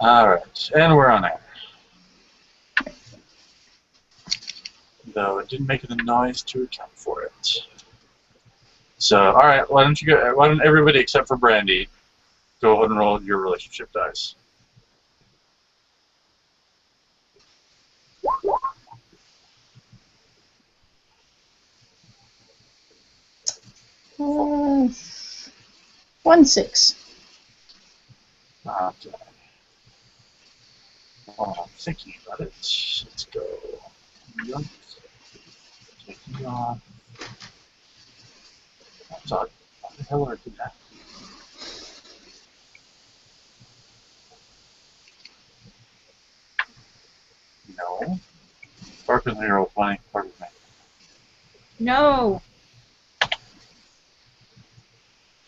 Alright, and we're on air. Though it didn't make the noise to account for it. So, alright, why don't everybody except for Brandy go ahead and roll your relationship dice. Uh, 1-6. Okay. While I'm thinking about it, let's go. Yep. Taking off. Why the hell did I do that? No. Sparkling Hero playing part of me. No.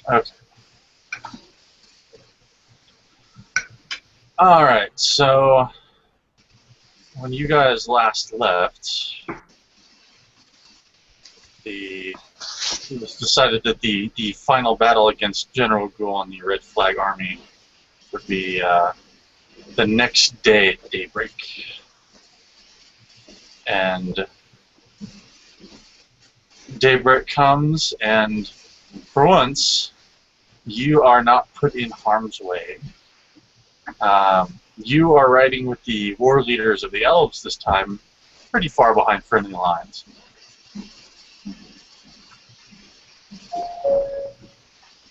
Okay. Alright, so when you guys last left, it was decided that the final battle against General Ghoul and the Red Flag Army would be the next day at daybreak. And daybreak comes, and for once, you are not put in harm's way. You are riding with the war leaders of the elves this time, pretty far behind friendly lines.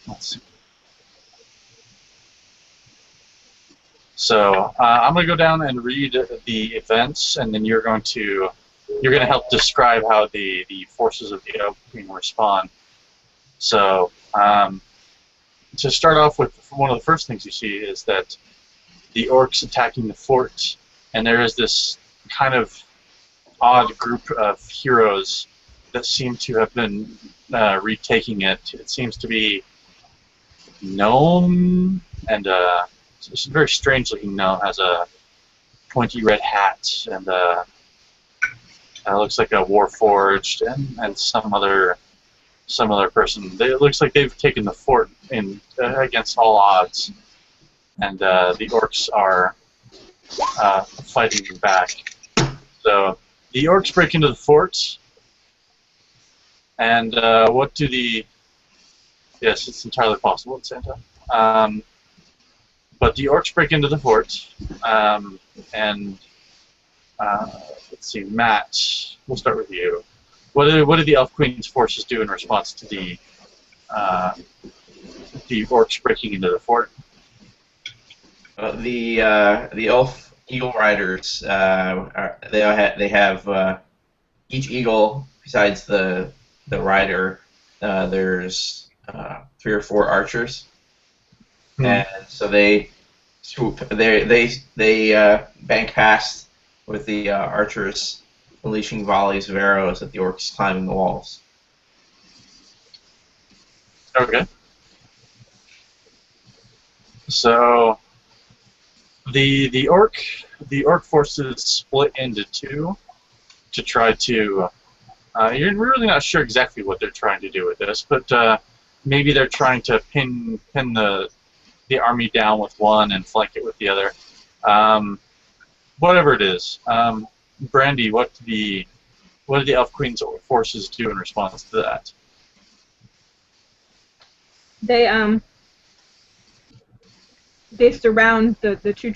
Let's see. So I'm going to go down and read the events, and then you're going to help describe how the forces of the Elf Queen respond. So to start off with, one of the first things you see is that the orcs attacking the fort, and there is this kind of odd group of heroes that seem to have been retaking it. It seems to be gnome, and it's very strange looking gnome, has a pointy red hat, and looks like a warforged, and some other person. It looks like they've taken the fort in against all odds, and the orcs are fighting back. So the orcs break into the fort, and what do the... Yes, it's entirely possible at Santa. But the orcs break into the fort, and let's see, Matt, we'll start with you. What did the Elf Queen's forces do in response to the orcs breaking into the fort? The elf eagle riders, they have each eagle, besides the rider, there's 3 or 4 archers, and so they bank past with the archers unleashing volleys of arrows at the orcs climbing the walls. Okay. So the orc forces split into 2 to try to. You're really not sure exactly what they're trying to do with this, but maybe they're trying to pin the army down with one and flank it with the other. Whatever it is, Brandy, what did the Elf Queen's forces do in response to that? They surround the two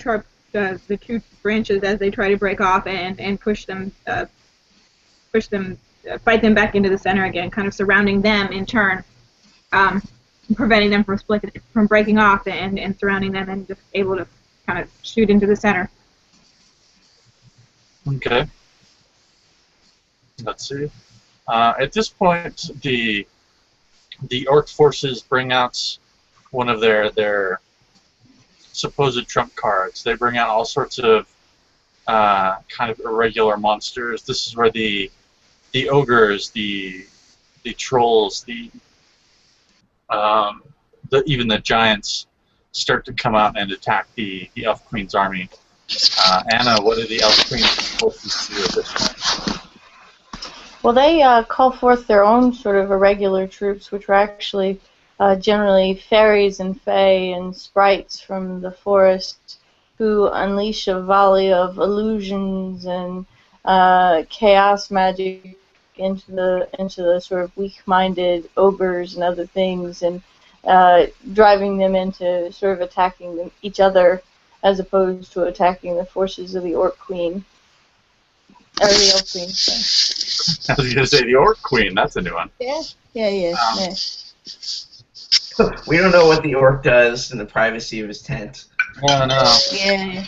branches as they try to break off and push them fight them back into the center again, kind of surrounding them in turn, preventing them from breaking off and surrounding them and just able to kind of shoot into the center. Okay. Let's see. At this point, the orc forces bring out one of their supposed trump cards. They bring out all sorts of kind of irregular monsters. This is where the ogres, the trolls, even the giants start to come out and attack the Elf Queen's army. Anna, what do the Elf Queen's forces do at this point? Well, they call forth their own sort of irregular troops, which were actually generally fairies and fae and sprites from the forest, who unleash a volley of illusions and chaos magic into the sort of weak-minded ogres and other things, and driving them into sort of attacking each other as opposed to attacking the forces of the Orc Queen. Or the Elf Queen, sorry. I was going to say the Orc Queen. That's a new one. Yeah. We don't know what the orc does in the privacy of his tent. Oh, no. Yeah.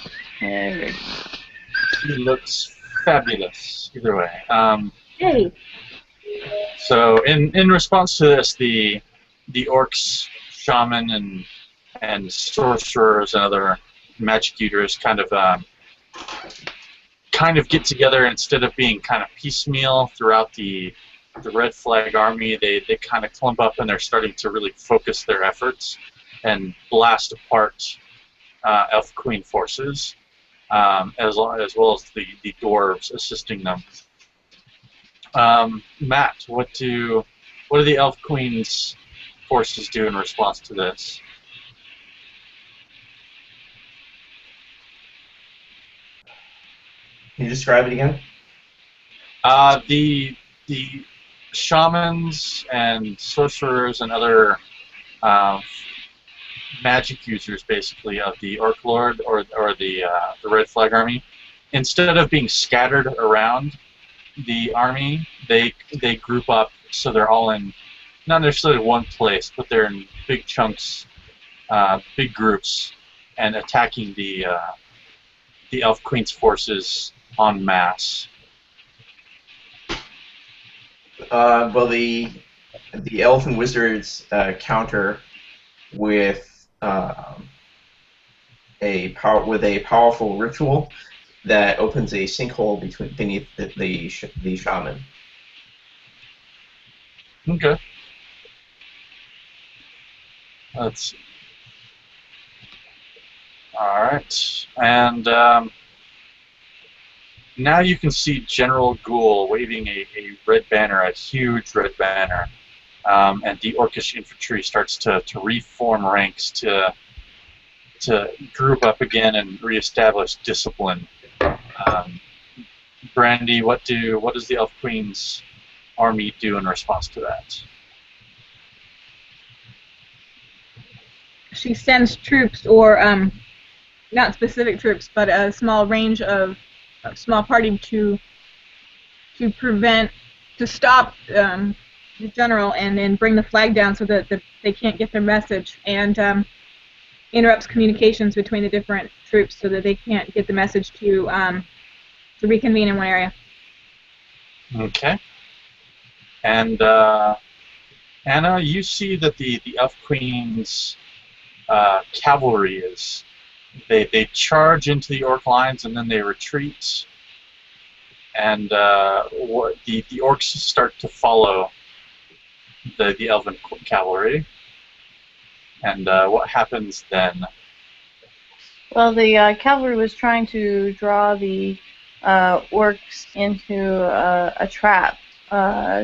He looks fabulous, either way. Hey. So, in response to this, the orcs, shaman, and sorcerers and other magic users kind of get together. Instead of being kind of piecemeal throughout the Red Flag Army, they kind of clump up and they're starting to really focus their efforts and blast apart Elf Queen forces, as well as the dwarves assisting them. Matt, what do the Elf Queen's forces do in response to this? Can you describe it again? The shamans and sorcerers and other magic users, basically, of the Orc Lord or the Red Flag Army, instead of being scattered around the army, they group up so they're all in not necessarily one place, but they're in big chunks, big groups, and attacking the Elf Queen's forces en masse. Well, the Elven Wizards counter with a powerful ritual that opens a sinkhole beneath the shaman. Okay. Let's see. All right, and now you can see General Ghoul waving a red banner, a huge red banner, and the Orcish infantry starts to reform ranks to group up again and reestablish discipline. Brandy, what does the Elf Queen's army do in response to that? She sends troops, or not specific troops, but a small range of a small party to stop the general and then bring the flag down so that they can't get their message, and interrupts communications between the different troops so that they can't get the message to reconvene in one area. Okay. And Anna, you see that the Elf Queen's cavalry is they charge into the orc lines and then they retreat, and the orcs start to follow the elven cavalry. And what happens then? Well, the cavalry was trying to draw the orcs into a trap.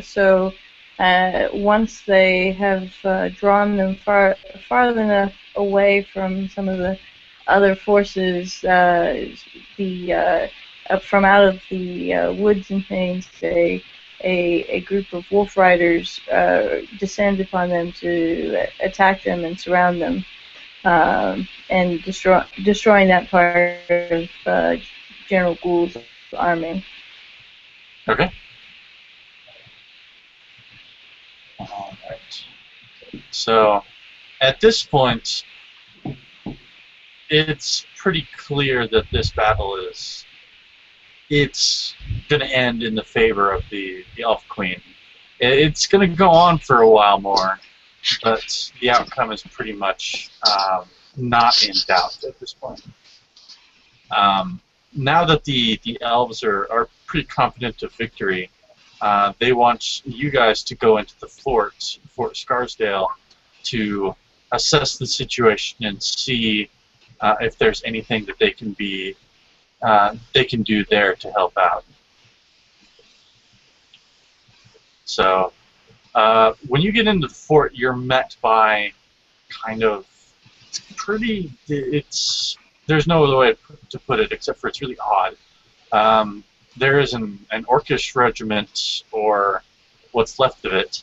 So once they have drawn them far enough away from some of the other forces, from out of the woods and things, a group of wolf riders descend upon them to attack them and surround them, and destroying that part of General Ghoul's army. Okay. All right. So, at this point, it's pretty clear that this battle it's going to end in the favor of the Elf Queen. It's going to go on for a while more, but the outcome is pretty much not in doubt at this point. Now that the elves are pretty confident of victory, they want you guys to go into the Fort Scarsdalle, to assess the situation and see if there's anything that they can do there to help out. So when you get into the fort, you're met by kind of it's there's no other way to put it except for it's really odd. There is an Orcish regiment, or what's left of it,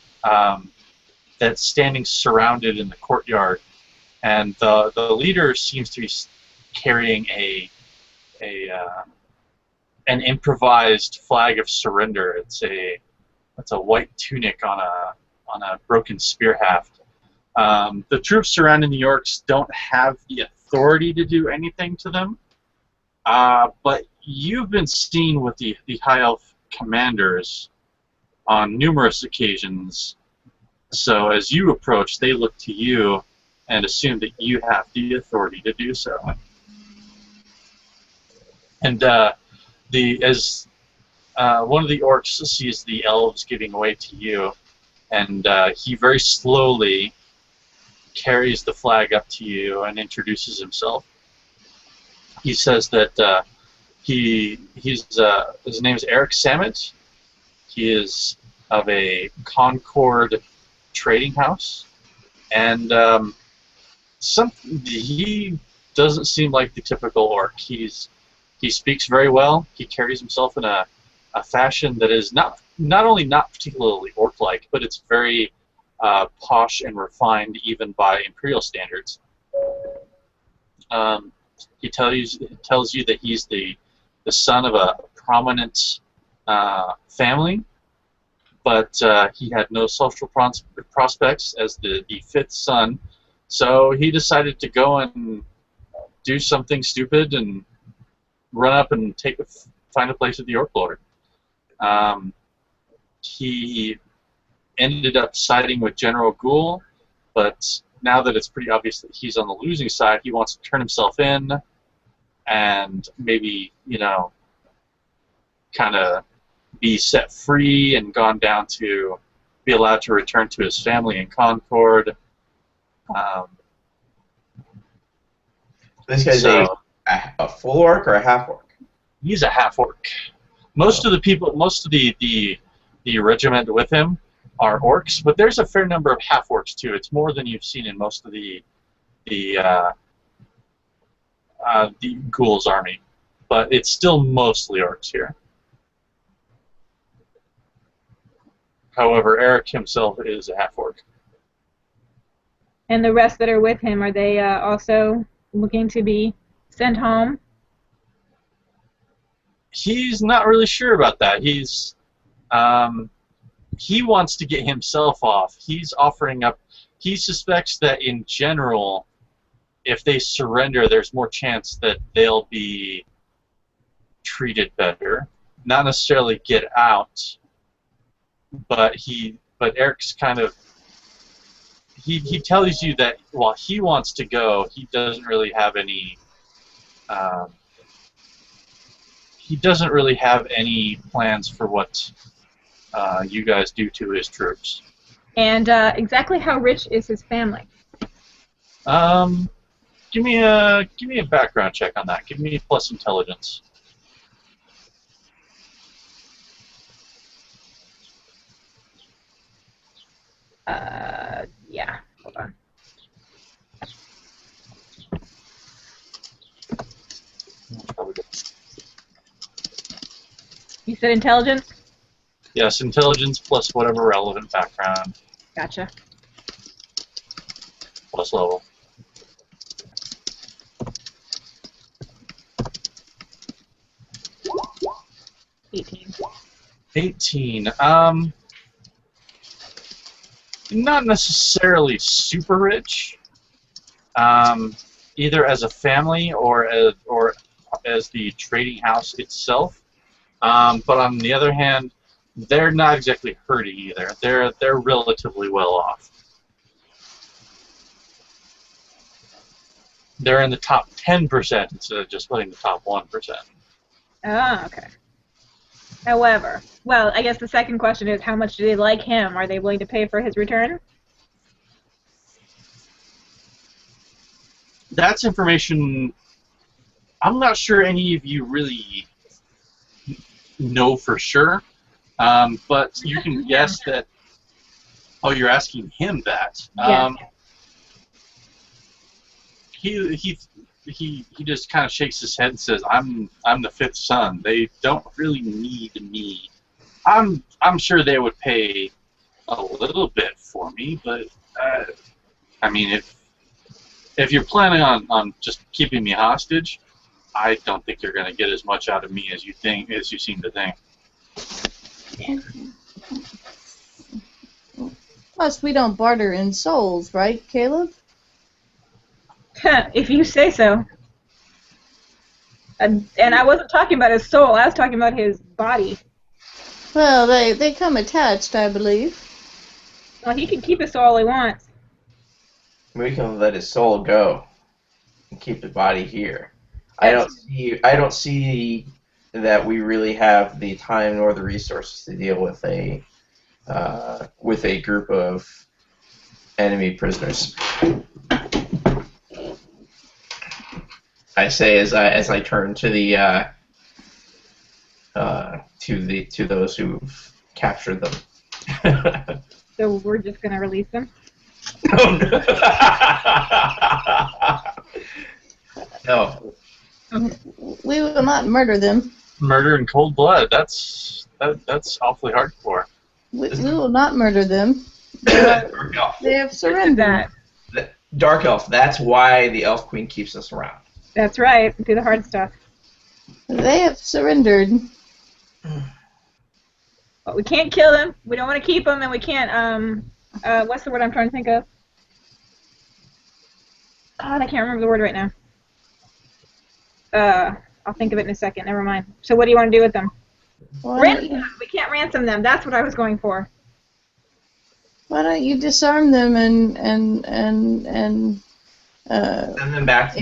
that's standing surrounded in the courtyard, and the leader seems to be carrying an improvised flag of surrender. It's a white tunic on a broken spear haft. The troops surrounding the orcs don't have the authority to do anything to them, but you've been seen with the High Elf commanders on numerous occasions, so as you approach, they look to you and assume that you have the authority to do so. And as one of the orcs sees the elves giving way to you, and he very slowly carries the flag up to you and introduces himself. He says that his name is Eric Samet. He is of a Concord trading house, and he doesn't seem like the typical orc. He speaks very well. He carries himself in a fashion that is not only not particularly orc-like, but it's very posh and refined even by imperial standards. He tells you that he's the son of a prominent family, but he had no social prospects as the fifth son, so he decided to go and do something stupid and run up and find a place with the Orc Lord. He ended up siding with General Ghoul, but now that it's pretty obvious that he's on the losing side, he wants to turn himself in and maybe, kind of be set free and gone down to be allowed to return to his family in Concord. This guy's a full orc or a half orc? He's a half orc. Most of the regiment with him are orcs, but there's a fair number of half orcs too. It's more than you've seen in most of the Ghoul's army, but it's still mostly orcs here. However, Eric himself is a half orc. And the rest that are with him, are they also looking to be sent home? He's not really sure about that. He wants to get himself off. He's offering up. He suspects that in general, if they surrender, there's more chance that they'll be treated better. Not necessarily get out, but Eric's kind of. He tells you that while he wants to go, he doesn't really have any. He doesn't really have any plans for what you guys do to his troops. And exactly how rich is his family? Give me a background check on that. Give me plus intelligence. Yeah. Hold on. You said intelligence? Yes, intelligence plus whatever relevant background. Gotcha. Plus level. 18. 18. Not necessarily super rich, either as a family or as the trading house itself. But on the other hand, they're not exactly hurting either. They're relatively well off. They're in the top 10% instead of just putting the top 1%. Ah, okay. However, well, I guess the second question is, how much do they like him? Are they willing to pay for his return? That's information I'm not sure any of you really know for sure, but you can guess that. Oh, you're asking him that. Yeah. he just kind of shakes his head and says, I'm the fifth son. They don't really need me. I'm sure they would pay a little bit for me, but I mean, if you're planning on just keeping me hostage, I don't think you're going to get as much out of me as you seem to think. Plus, we don't barter in souls, right, Caleb? If you say so. And I wasn't talking about his soul. I was talking about his body. Well, they come attached, I believe. Well, he can keep his soul all he wants. We can let his soul go and keep his body here. I don't see that we really have the time nor the resources to deal with a group of enemy prisoners. I say as I turn to the to those who've captured them. So we're just gonna release them. No. We will not murder them. Murder in cold blood. That's awfully hardcore. We will not murder them. They have surrendered. Dark Elf, that's why the Elf Queen keeps us around. That's right. Do the hard stuff. They have surrendered. But we can't kill them. We don't want to keep them, and we can't. What's the word I'm trying to think of? God, I can't remember the word right now. I'll think of it in a second. Never mind. So what do you want to do with them? Ransom them. We can't ransom them. That's what I was going for. Why don't you disarm them and send them back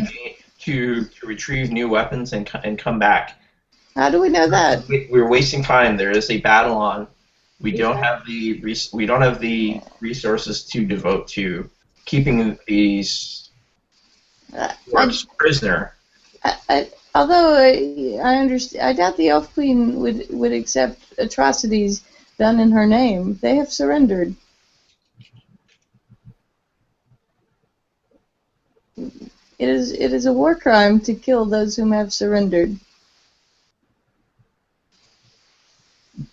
to retrieve new weapons and come back. How do we know that? We're wasting time. There is a battle on. We don't have the resources to devote to keeping these orcs prisoner. Although I understand, I doubt the Elf Queen would accept atrocities done in her name. They have surrendered. It is a war crime to kill those whom have surrendered.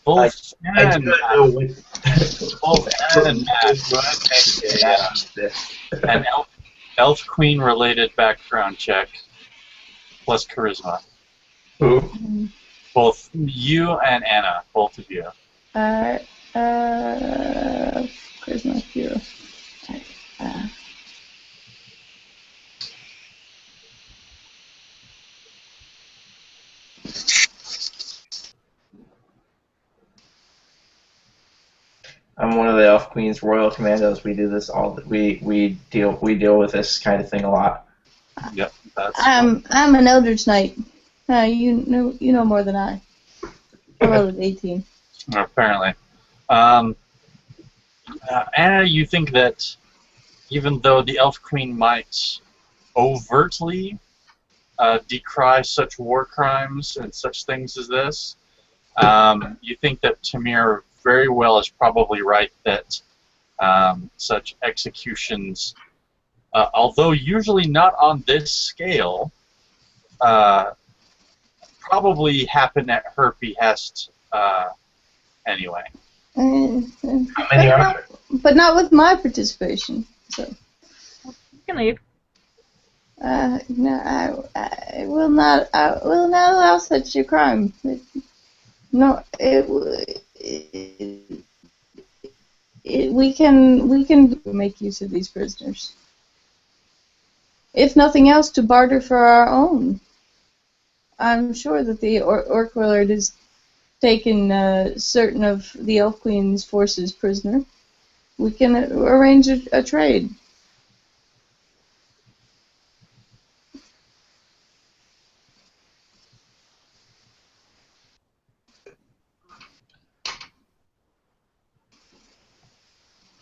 Both and an elf queen related background check plus charisma. Who? Both you and Anna, both of you. Charisma hero. I'm one of the Elf Queen's Royal Commandos. We do this we deal with this kind of thing a lot. Yep, I'm an Eldritch Knight. You know more than I. I rolled an 18. Apparently. Anna, you think that even though the Elf Queen might overtly decry such war crimes and such things as this, you think that Tamir very well is probably right that such executions, although usually not on this scale, probably happen at her behest anyway. How many are there? But not with my participation. So. You can leave. No, I will not. I will not allow such a crime. We can make use of these prisoners. If nothing else, to barter for our own. I'm sure that the Orc Warlord has taken certain of the Elf Queen's forces prisoner. We can arrange a trade.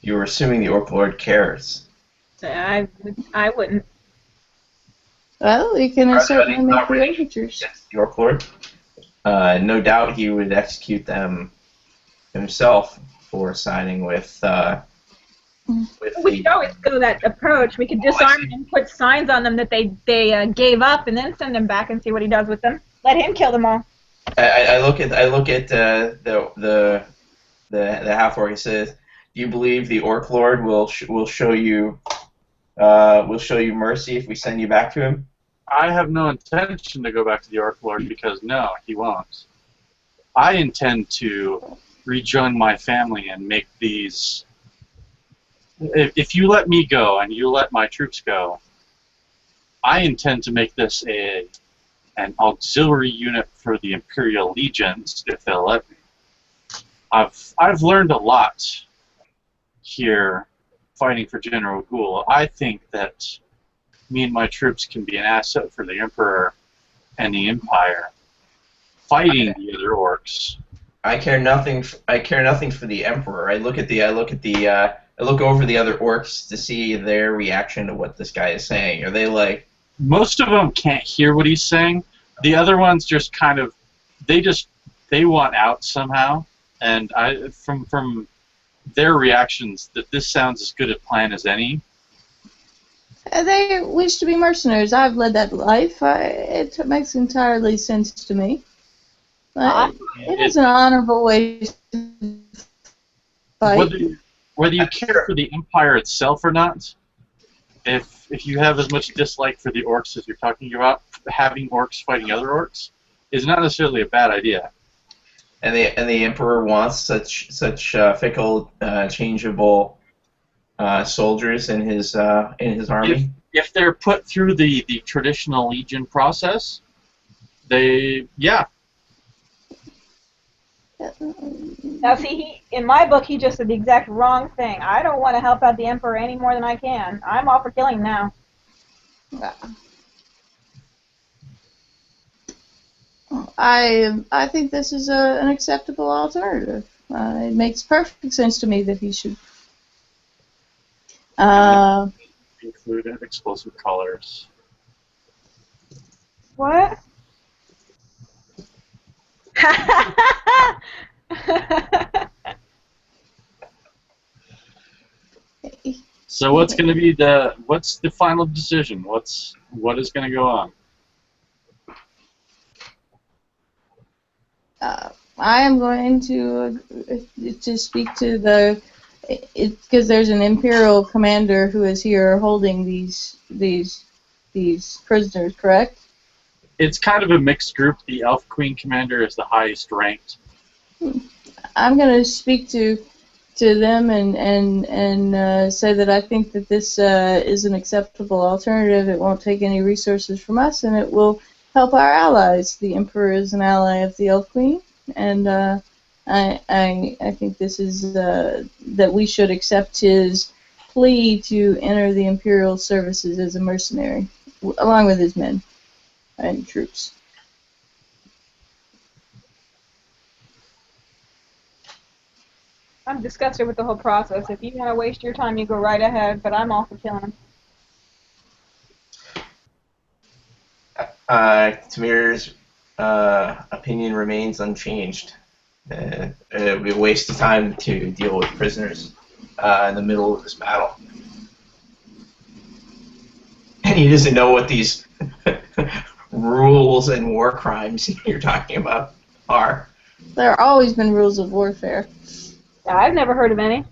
You were assuming the Orc Lord cares. I wouldn't. Well, we can certainly make the rich? overtures. Yes, the Orc Lord. No doubt he would execute them himself for siding with with We could always go that approach. We could disarm them and put signs on them that they gave up, and then send them back and see what he does with them. Let him kill them all. I look at the half orc. It says, "Do you believe the Orc Lord will show you mercy if we send you back to him?" I have no intention to go back to the Orc Lord because no, he won't. I intend to rejoin my family and make these. If you let me go and you let my troops go, I intend to make this an auxiliary unit for the Imperial Legions if they'll let me. I've learned a lot here fighting for General Ghoul. I think that me and my troops can be an asset for the Emperor and the Empire fighting the other orcs. I care nothing for the Emperor. I look over the other orcs to see their reaction to what this guy is saying. Are they like? Most of them can't hear what he's saying. The other ones just kind of, they want out somehow. And from their reactions, that this sounds as good a plan as any. They wish to be mercenaries. I've led that life. It makes entirely sense to me. It is an honorable way to fight. Whether you care for the Empire itself or not, if you have as much dislike for the orcs as you're talking about, having orcs fighting other orcs is not necessarily a bad idea. And the Emperor wants such fickle, changeable soldiers in his army. If they're put through the traditional Legion process, yeah. Now, see, in my book, he just did the exact wrong thing. I don't want to help out the Emperor any more than I can. I'm all for killing him now. I think this is an acceptable alternative. It makes perfect sense to me that he should. Include explosive colors. What? So what's going to be what's the final decision? What is going to go on? I am going to speak to because there's an Imperial commander who is here holding these prisoners, correct? It's kind of a mixed group. The Elf Queen commander is the highest ranked. I'm going to speak to them and say that I think that this is an acceptable alternative. It won't take any resources from us, and it will help our allies. The Emperor is an ally of the Elf Queen, and I think this is that we should accept his plea to enter the Imperial services as a mercenary, along with his men and troops. I'm disgusted with the whole process. If you want to waste your time, you go right ahead, but I'm all for killing him. Tamir's opinion remains unchanged. It would be a waste of time to deal with prisoners in the middle of this battle. And he doesn't know what these rules and war crimes you're talking about are. There have always been rules of warfare. Yeah, I've never heard of any.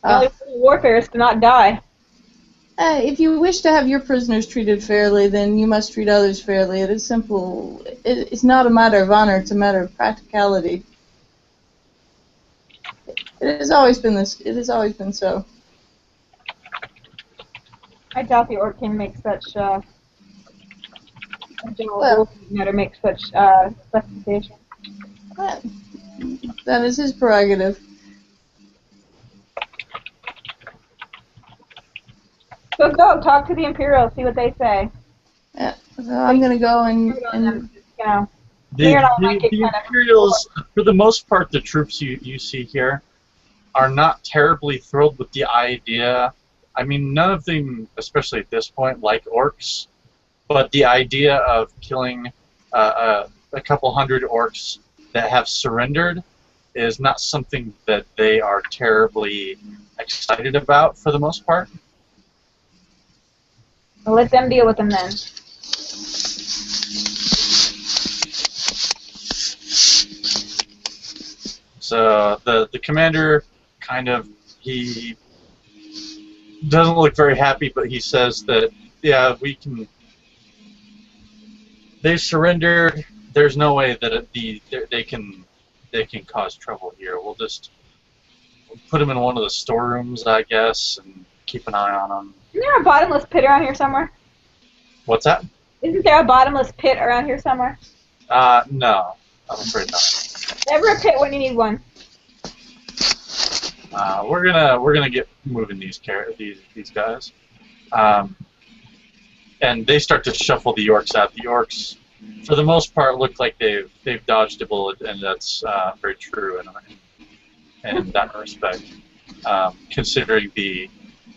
The only rule of warfare is to not die. If you wish to have your prisoners treated fairly, then you must treat others fairly. It is simple. It's not a matter of honor. It's a matter of practicality. It has always been this. It has always been so. I doubt the Orc King makes such general matter makes such specifications. That is his prerogative. So go talk to the Imperials, see what they say. Yeah, so I'm gonna go and you know. The Imperials, for the most part, the troops you see here are not terribly thrilled with the idea. I mean, none of them, especially at this point, like orcs, but the idea of killing a couple hundred orcs that have surrendered is not something that they are terribly excited about for the most part. Well, let them deal with them then. So the commander kind of, he doesn't look very happy, but he says that, yeah, we can. They surrendered. There's no way that they can cause trouble here. We'll just put them in one of the storerooms, I guess, and keep an eye on them. Isn't there a bottomless pit around here somewhere? What's that? Isn't there a bottomless pit around here somewhere? No, I'm afraid not. Never a pit when you need one. We're gonna get moving these guys, and they start to shuffle the orcs out. The orcs, for the most part, look like they've dodged a bullet, and that's very true in that respect. Considering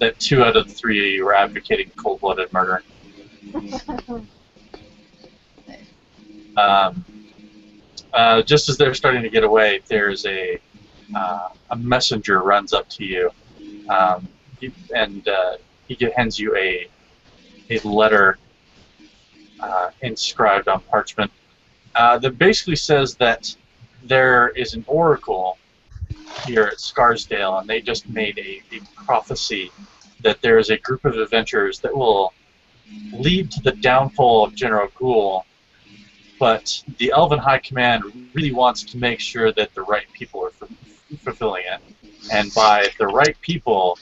that 2 out of the 3 were advocating cold-blooded murder. Just as they're starting to get away, there's a messenger runs up to you, he hands you a letter inscribed on parchment that basically says that there is an oracle here at Scarsdalle, and they just made a prophecy that there is a group of adventurers that will lead to the downfall of General Ghoul, but the Elven High Command really wants to make sure that the right people are fulfilling it. And by the right people,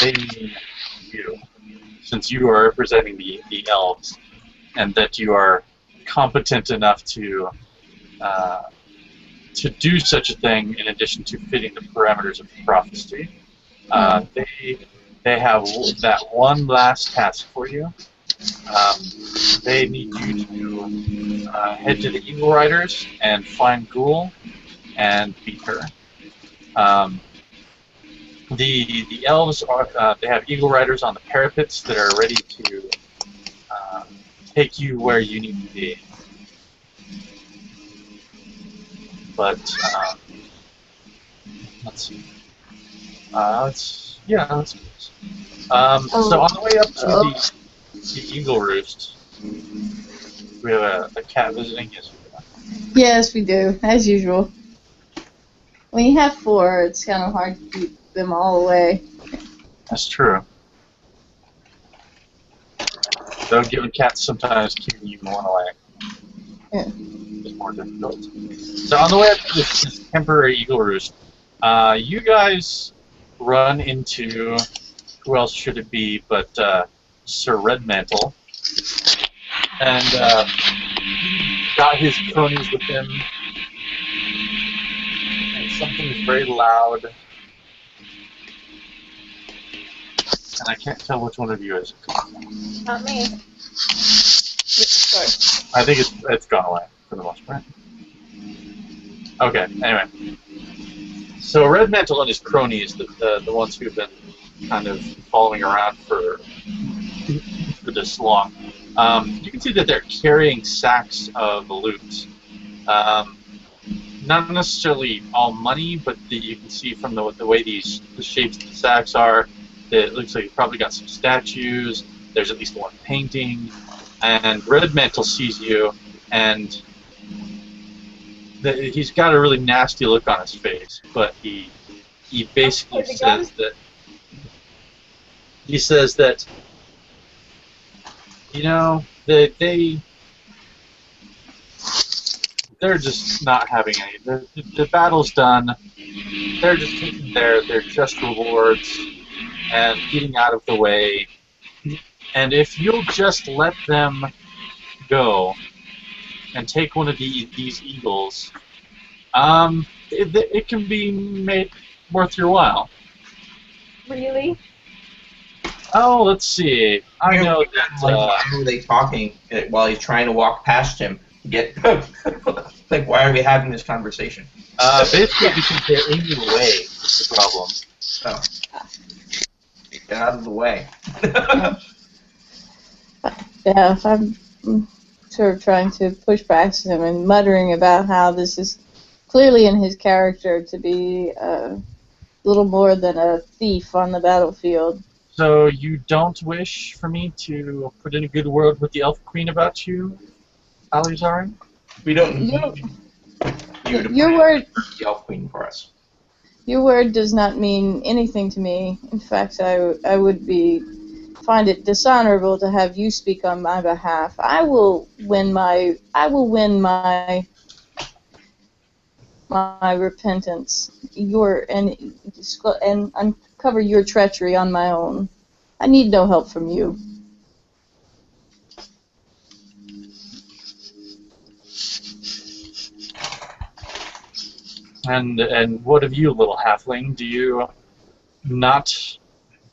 they mean you, since you are representing the elves, and that you are competent enough to do such a thing in addition to fitting the parameters of the prophecy. They have that one last task for you. They need you to head to the Eagle Riders and find Ghoul and beat her. The elves they have Eagle Riders on the parapets that are ready to take you where you need to be. But let's see. Let's do this. So on the way up to the Eagle Roost, we have a cat visiting. Yes, we do, as usual. When you have 4, it's kind of hard to keep them all away. That's true. Though giving cats sometimes keeping you one away. Yeah. It's more difficult. So on the way up to this temporary Eagle Roost, you guys run into, who else should it be but Sir Redmantle, and got his cronies with him, and something's very loud, and I can't tell which one of you is. Not me. I think it's gone away for the most part. Okay, anyway. So Redmantle and his cronies, the ones who've been kind of following around for this long, you can see that they're carrying sacks of loot. Not necessarily all money, but you can see from the way the shapes of the sacks are, that it looks like you've probably got some statues. There's at least one painting, and Redmantle sees you, and he's got a really nasty look on his face, but he basically says that you know they're just not having any. The battle's done. They're just taking their just rewards and getting out of the way. And if you'll just let them go and take one of these eagles, it can be made worth your while. Really? Oh, let's see. I know that. Why are they talking while he's trying to walk past him? Like, why are we having this conversation? Basically, because they're in your way. That's the problem. Oh. Get out of the way. Yeah, I'm sort of trying to push past him and muttering about how this is clearly in his character to be little more than a thief on the battlefield. So you don't wish for me to put in a good word with the Elf Queen about you, Alizari? We don't need Your, you to your put word, the Elf Queen for us. your word does not mean anything to me. In fact, I would find it dishonorable to have you speak on my behalf. I will win my repentance, and uncover your treachery on my own. I need no help from you. And what of you, little halfling? Do you not?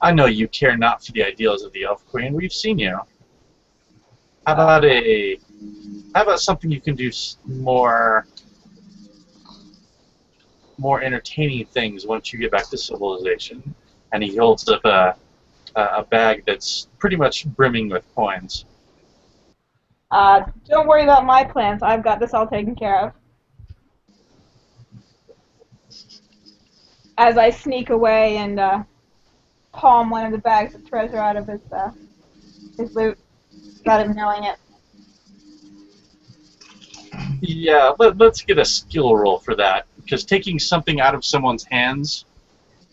I know you care not for the ideals of the Elf Queen. We've seen you. How about something you can do more entertaining things once you get back to civilization? And he holds up a bag that's pretty much brimming with coins. Don't worry about my plans. I've got this all taken care of. As I sneak away and palm one of the bags of treasure out of his loot, without him knowing it. Yeah, let's get a skill roll for that, because taking something out of someone's hands.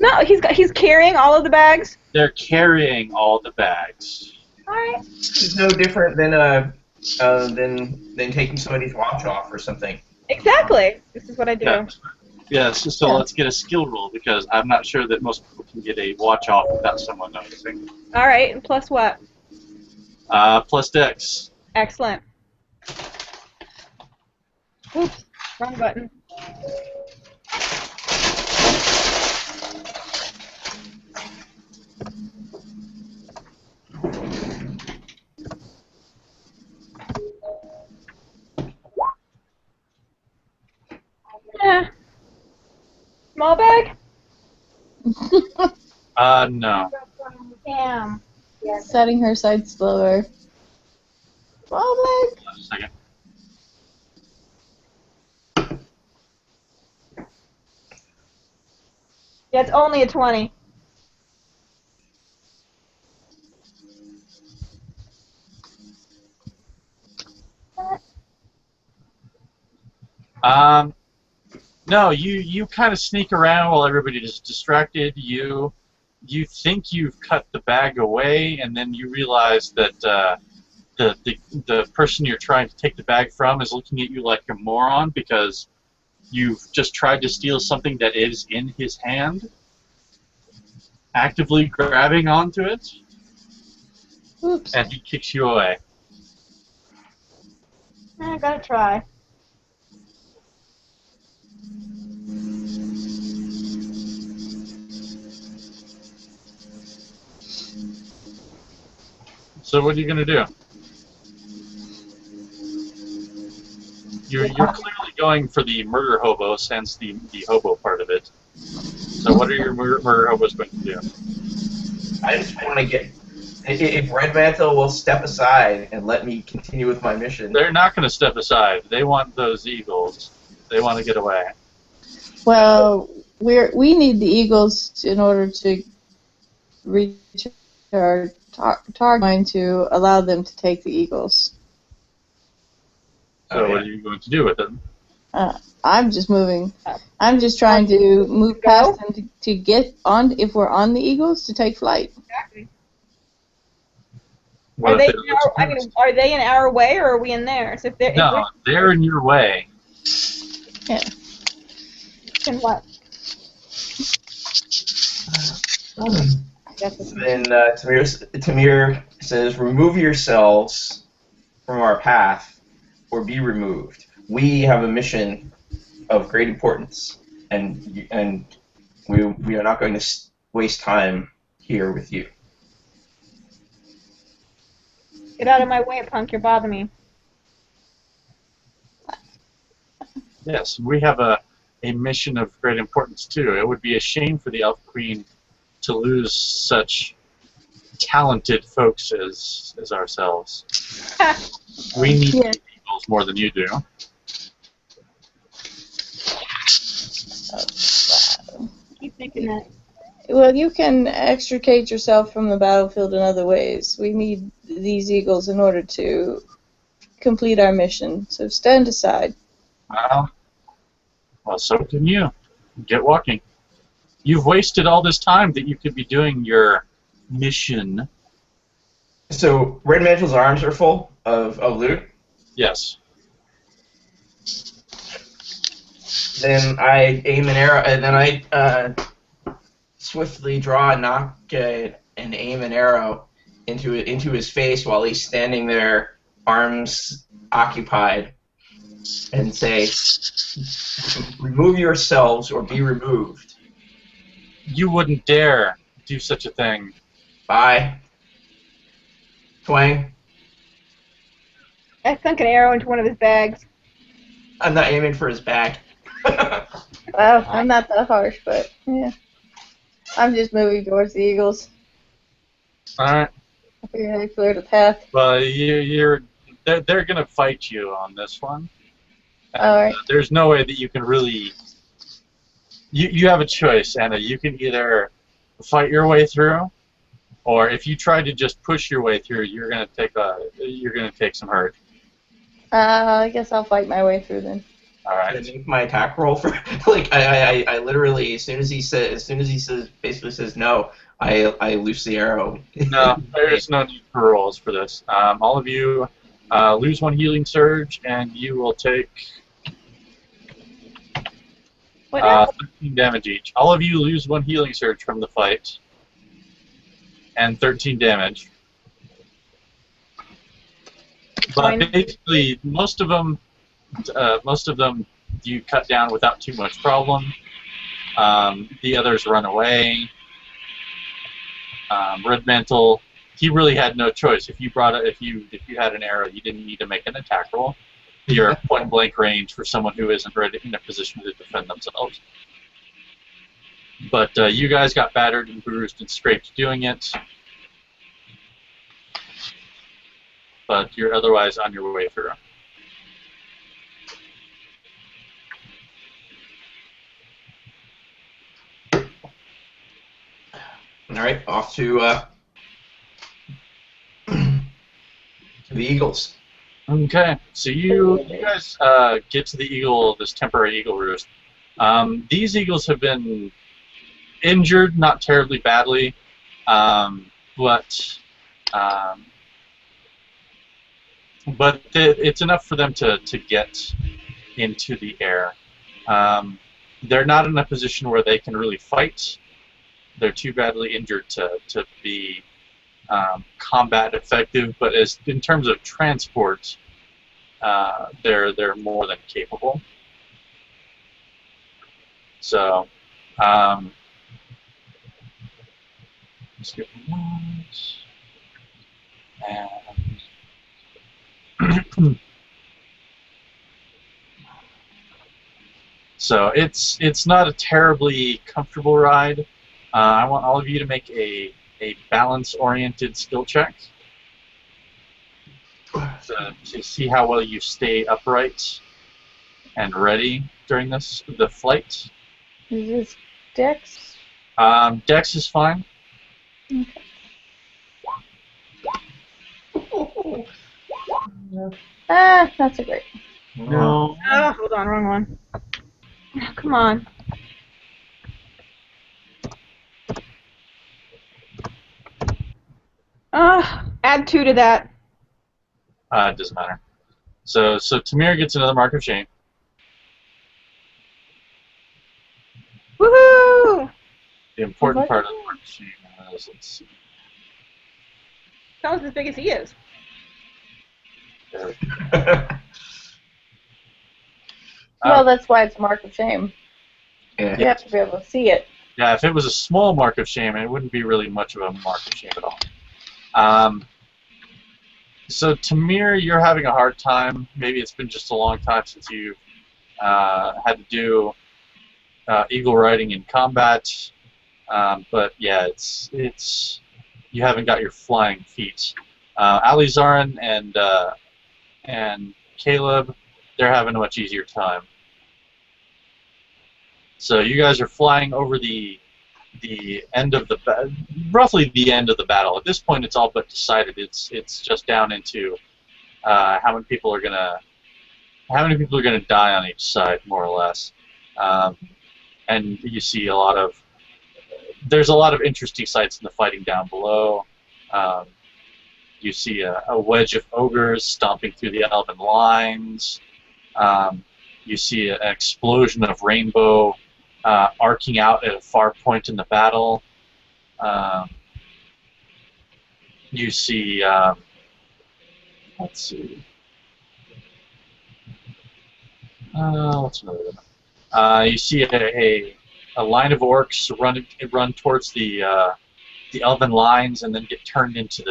No, he's carrying all of the bags. They're carrying all the bags. All right. It's no different than taking somebody's watch off or something. Exactly. This is what I do. Yeah. Yes, so let's get a skill roll, because I'm not sure that most people can get a watch off without someone noticing. All right. And plus what? Plus Dex. Excellent. Oops. Wrong button. Small bag? No. Damn. Setting her side slower. Well, like, Just a second. Yeah, it's only a 20. No, you kind of sneak around while everybody is distracted. You think you've cut the bag away, and then you realize that the person you're trying to take the bag from is looking at you like a moron because you've just tried to steal something that is in his hand, actively grabbing onto it. oops. And he kicks you away. I gotta try. So what are you gonna do? You're clearly going for the murder hobo, hence the hobo part of it. So what are your murder hobos going to do? I just want to get. If Red Mantle will step aside and let me continue with my mission. They're not going to step aside. They want those eagles. They want to get away. Well, we need the eagles in order to reach our target to allow them to take the eagles. So what are you going to do with them? I'm just moving. I'm just trying to move past them to get on. If we're on the eagles, to take flight. Exactly. What if they're are they in our way or are we in theirs? If they're in your way. Yeah. Then what? Then Tamir says, "Remove yourselves from our path, or be removed. We have a mission of great importance, and we are not going to waste time here with you." Get out of my way, punk. You're bothering me. Yes, we have a mission of great importance too. It would be a shame for the Elf Queen to lose such talented folks as ourselves. We need eagles more than you do. Keep thinking that. Well, you can extricate yourself from the battlefield in other ways. We need these eagles in order to complete our mission. So stand aside. Well, so can you. Get walking. You've wasted all this time that you could be doing your mission. So Red Mantle's arms are full of loot. Yes. Then I aim an arrow, and then I swiftly draw a knock and aim an arrow into his face while he's standing there, arms occupied, and say, "Remove yourselves or be removed." You wouldn't dare do such a thing. Bye. Twang. I sunk an arrow into one of his bags. I'm not aiming for his back. Well, I'm not that harsh, but yeah. I'm just moving towards the eagles. Alright. I figure they cleared a path. Well, they're going to fight you on this one. Alright. There's no way that you can really... You have a choice, Anna. You can either fight your way through, or if you try to just push your way through, you're going to take some hurt. I guess I'll fight my way through then. All right. I make my attack roll for like I literally as soon as he says basically says no, I loose the arrow. No, there's no need for rolls for this. All of you lose 1 healing surge, and you will take 13 damage each. All of you lose 1 healing surge from the fight, and 13 damage. But basically, most of them you cut down without too much problem. The others run away. Red Mantle, he really had no choice. If you had an arrow, you didn't need to make an attack roll. You're at point blank range for someone who isn't ready in a position to defend themselves. But you guys got battered and bruised and scraped doing it. But you're otherwise on your way through. All right, off to the Eagles. Okay, so you guys get to the eagle, this temporary eagle roost. These eagles have been injured, not terribly badly, but it's enough for them to get into the air. They're not in a position where they can really fight. They're too badly injured to be combat effective, but in terms of transport, they're more than capable. So, let's get that. And so it's not a terribly comfortable ride. I want all of you to make a balance-oriented skill check to see how well you stay upright and ready during the flight. Is this Dex? Dex is fine. Okay. Not so great. No. Oh, hold on, wrong one. Come on. Add 2 to that. It doesn't matter. So Tamir gets another mark of shame. Woohoo! The important part of the mark of shame is, let's see. Sounds as big as he is. Well, that's why it's a mark of shame. Yeah. You have to be able to see it. Yeah, if it was a small mark of shame, it wouldn't be really much of a mark of shame at all. So Tamir, you're having a hard time. Maybe it's been just a long time since you've had to do eagle riding in combat. But yeah, it's you haven't got your flying feet. Alizarin and Caleb, they're having a much easier time. So you guys are flying over the end of the roughly the end of the battle. At this point, it's all but decided. It's just down into how many people are gonna die on each side, more or less. And you see there's a lot of interesting sights in the fighting down below. You see a wedge of ogres stomping through the elven lines. You see an explosion of rainbow arcing out at a far point in the battle. You see, let's see. What's another one? You see a line of orcs run towards the elven lines and then get turned into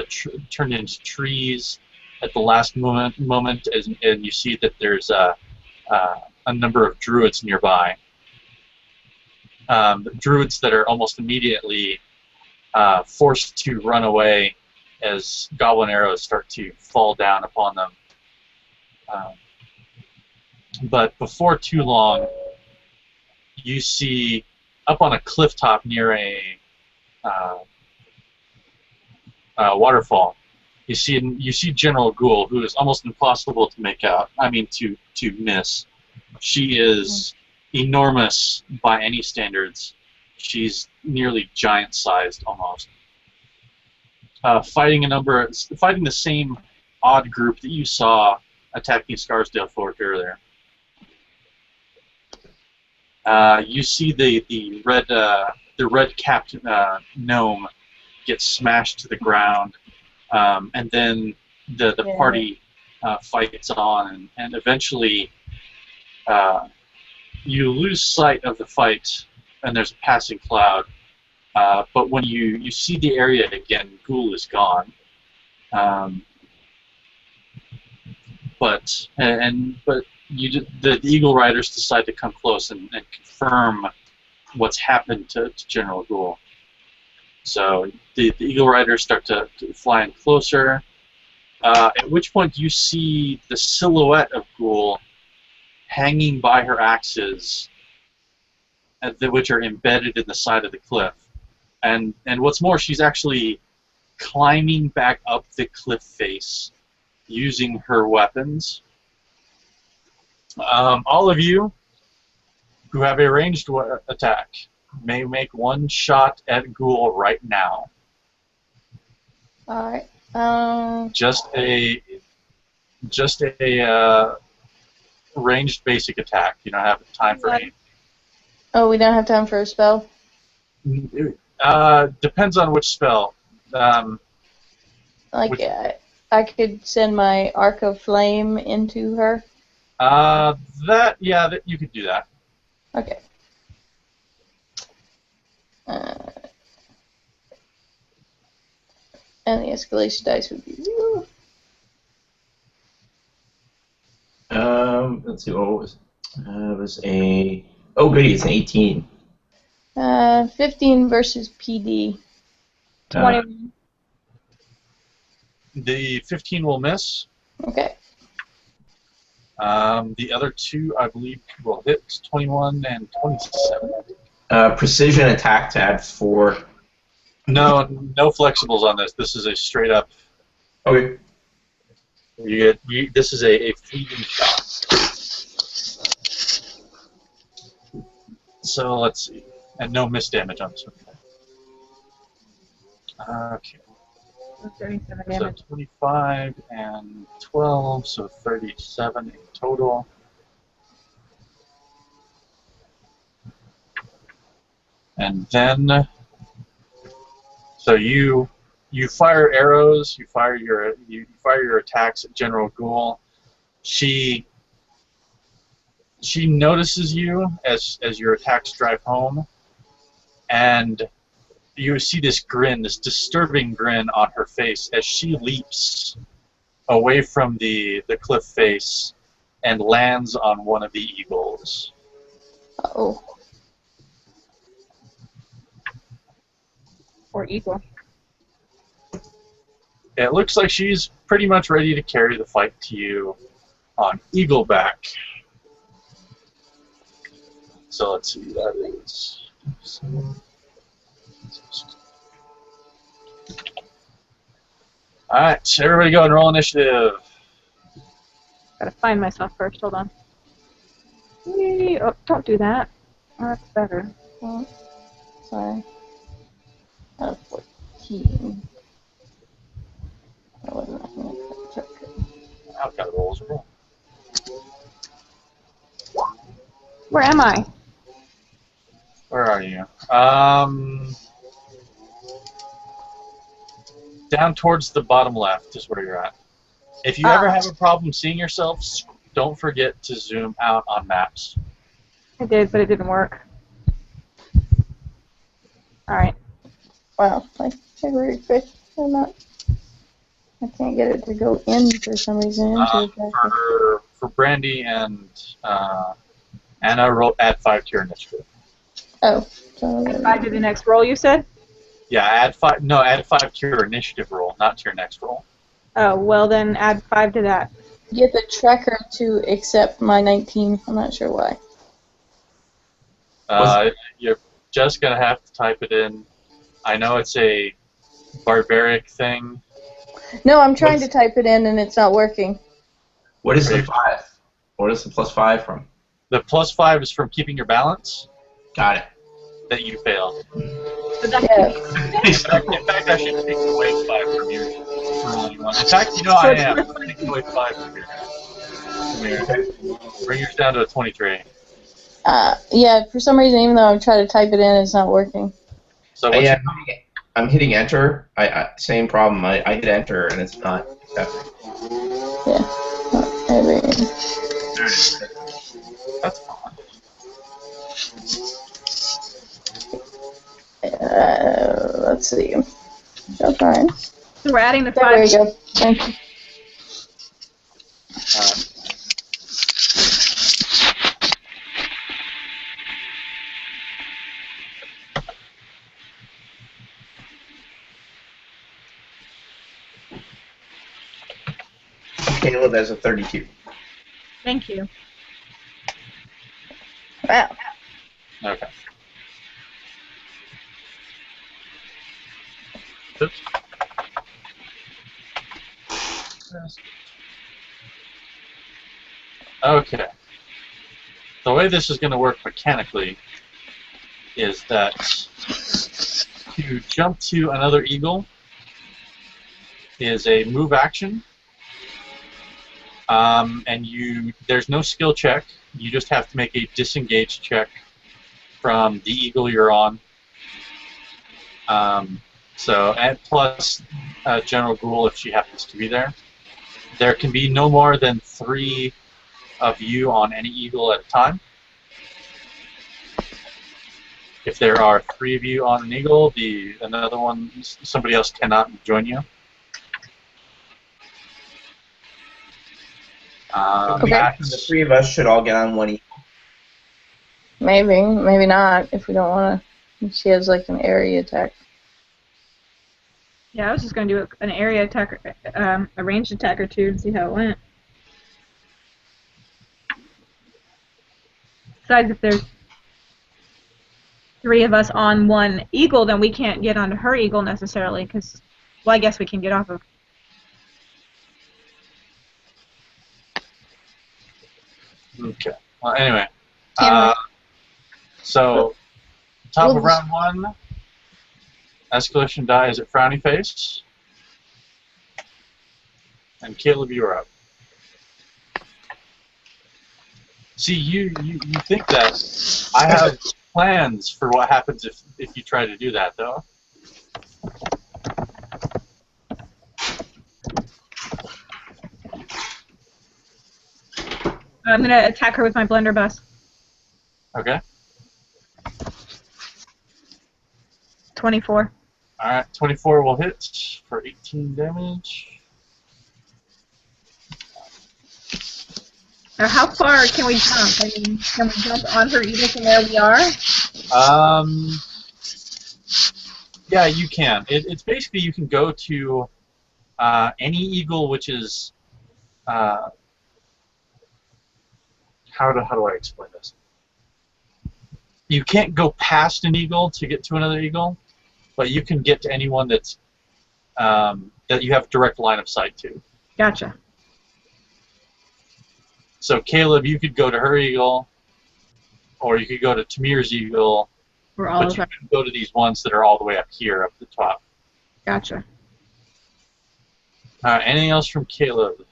trees at the last moment, and you see that there's a number of druids nearby. The druids that are almost immediately forced to run away as goblin arrows start to fall down upon them. But before too long, you see up on a cliff top near a waterfall. You see General Ghoul, who is almost impossible to make out. I mean, to miss. She is enormous by any standards. She's nearly giant-sized, almost. Fighting the same odd group that you saw attacking Scarsdalle Fort earlier. You see the red-capped gnome get smashed to the ground, and then the party fights on, and eventually you lose sight of the fight, and there's a passing cloud. But when you see the area again, Ghoul is gone. But the Eagle Riders decide to come close and confirm what's happened to General Ghoul. So the Eagle Riders start to fly in closer, at which point you see the silhouette of Ghoul hanging by her axes, which are embedded in the side of the cliff. And what's more, she's actually climbing back up the cliff face using her weapons. All of you who have a ranged attack may make one shot at Ghoul right now. Alright. Just a ranged basic attack. You don't have time for any. Oh, we don't have time for a spell? Depends on which spell. I could send my Arc of Flame into her? That you could do that. Okay. And the escalation dice would be 0. Let's see, what was it? Was a... Oh, goody, it's an 18. 15 versus PD. 21. The 15 will miss. Okay. The other two, I believe, will hit 21 and 27. Precision attack to add 4. No flexibles on this. This is a straight up. Okay. This is a fleeting shot. So let's see, and no miss damage on this one. Okay. 37 So damage. 25 and 12, so 37 in total. And then, so you fire arrows, you fire your attacks at General Ghoul. She notices you as your attacks drive home, and you see this grin, this disturbing grin on her face as she leaps away from the cliff face and lands on one of the eagles. Uh-oh. Or eagle. It looks like she's pretty much ready to carry the fight to you on Eagleback. So let's see, that is... Alright, so everybody go and roll initiative. Gotta find myself first. Hold on. Whee! Oh, don't do that. Oh, that's better. Oh, sorry. 14. I wasn't looking at that check. I've got rolls to roll. Where am I? Where are you? Down towards the bottom left is where you're at. If you ever have a problem seeing yourself, don't forget to zoom out on maps. I did, but it didn't work. Alright. Wow, like very quick. I'm not. I can't get it to go in for some reason. For Brandy and Anna, add 5 to your initiative. Oh. So Add 5 to the next roll, you said? Yeah, add 5. No, add 5 to your initiative roll, not to your next roll. Oh, well then add 5 to that. get the tracker to accept my 19. I'm not sure why. You're just gonna have to type it in. I know it's a barbaric thing. No, I'm trying to type it in and it's not working. What is the 5? What is the +5 from? The +5 is from keeping your balance. Got it. That you failed. Yeah. In fact, I should take away 5 from you. In fact, you know I am. I'm taking away 5 from you. Come here. Bring yours down to a 23. Yeah, for some reason, even though I'm trying to type it in, it's not working. So I'm hitting enter. Same problem. I hit enter and it's not accepting. Yeah. Maybe. That's fine. Let's see. So fine. So we're adding the There 5. we go. Thank you. Caleb has a 32. Thank you. Wow. Okay. Oops. Okay. The way this is going to work mechanically is that to jump to another eagle is a move action, and there's no skill check. You just have to make a disengage check from the eagle you're on. And plus General Ghoul if she happens to be there. There can be no more than 3 of you on any eagle at a time. If there are 3 of you on an eagle, another one, somebody else cannot join you. The 3 of us should all get on one eagle. Maybe not. If we don't want to, she has like an area attack. Yeah, I was just going to do an area attack, a ranged attack or 2 and see how it went. Besides, if there's 3 of us on one eagle, then we can't get onto her eagle necessarily, because, well, I guess we can get off of. Okay. Well, anyway. So, top of round 1, escalation die is at frowny face. And Caleb, you're up. See, you think that I have plans for what happens if you try to do that, though. I'm going to attack her with my blunderbuss. Okay. 24. Alright, 24 will hit for 18 damage. Now, how far can we jump? I mean, can we jump on her eagle from where we are? Yeah, you can. It's basically you can go to any eagle which is how do I explain this? you can't go past an eagle to get to another eagle, but you can get to anyone that's that you have direct line of sight to. Gotcha. So Caleb, you could go to her eagle, or you could go to Tamir's eagle, We're all but you can go to these ones that are all the way up here, up the top. Gotcha. Anything else from Caleb?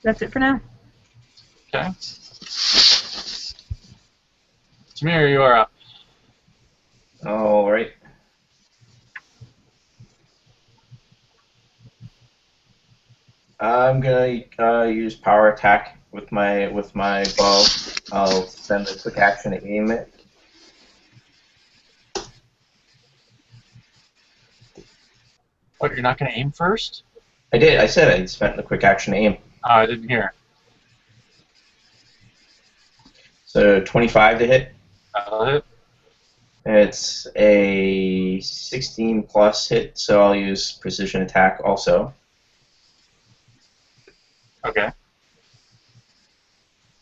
That's it for now. Okay. Tamir, you are up. All right. I'm gonna use power attack with my bow. I'll spend a quick action to aim it. What, you're not going to aim first? I did. I said I spent a quick action to aim. Oh, I didn't hear. So 25 to hit. That'll hit. It's a 16 plus hit, so I'll use precision attack also. Okay.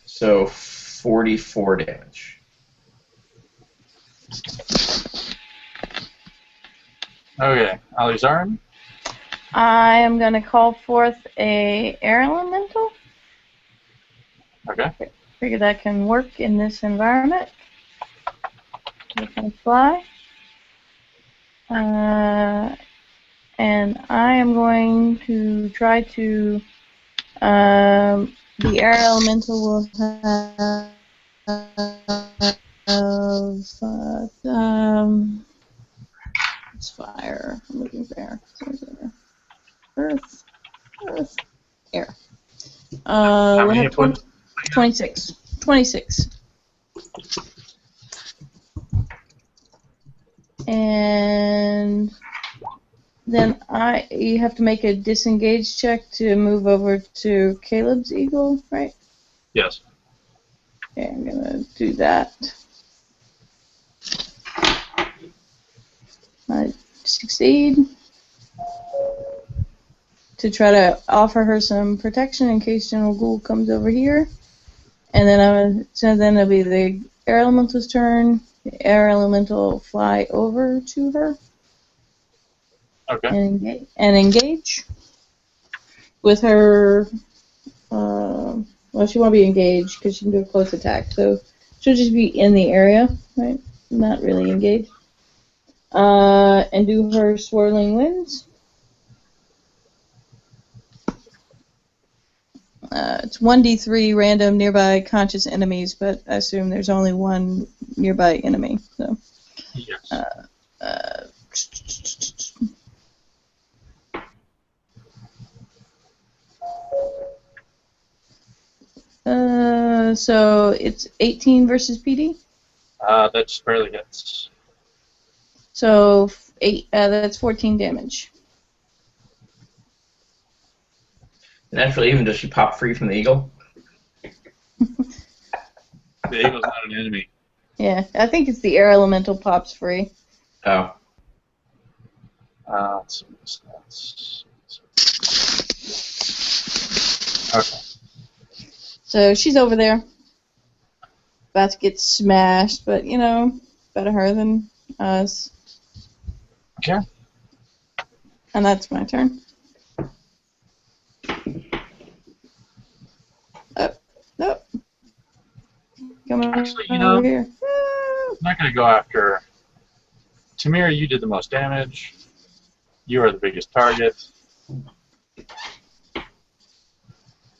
So 44 damage. Okay, Alizarn. I am going to call forth a air elemental. Okay. Figure that can work in this environment. It can fly. And I am going to try to. The air elemental will have. It's fire. I'm looking for air. Earth, air. How We'll many have hit points? 26. 26. And then you have to make a disengage check to move over to Caleb's eagle, right? Yes. Okay, I'm gonna do that. I succeed. To try to offer her some protection in case General Ghoul comes over here. And then then it'll be the air elemental's turn. The air elemental will fly over to her. Okay. And engage. With her, well, she won't be engaged because she can do a close attack. So she'll just be in the area, right? Not really engaged. And do her swirling winds. It's 1d3 random nearby conscious enemies, but I assume there's only one nearby enemy. So. Yes. So it's 18 versus PD. That just barely hits. So that's 14 damage. Naturally, even does she pop free from the eagle? The eagle's not an enemy. Yeah, I think it's the air elemental pops free. Oh. Let's see what's that. Okay. So she's over there. About to get smashed, but, better her than us. Okay. And that's my turn. Nope. Coming Actually, over here. I'm not going to go after Tamir. You did the most damage. You are the biggest target.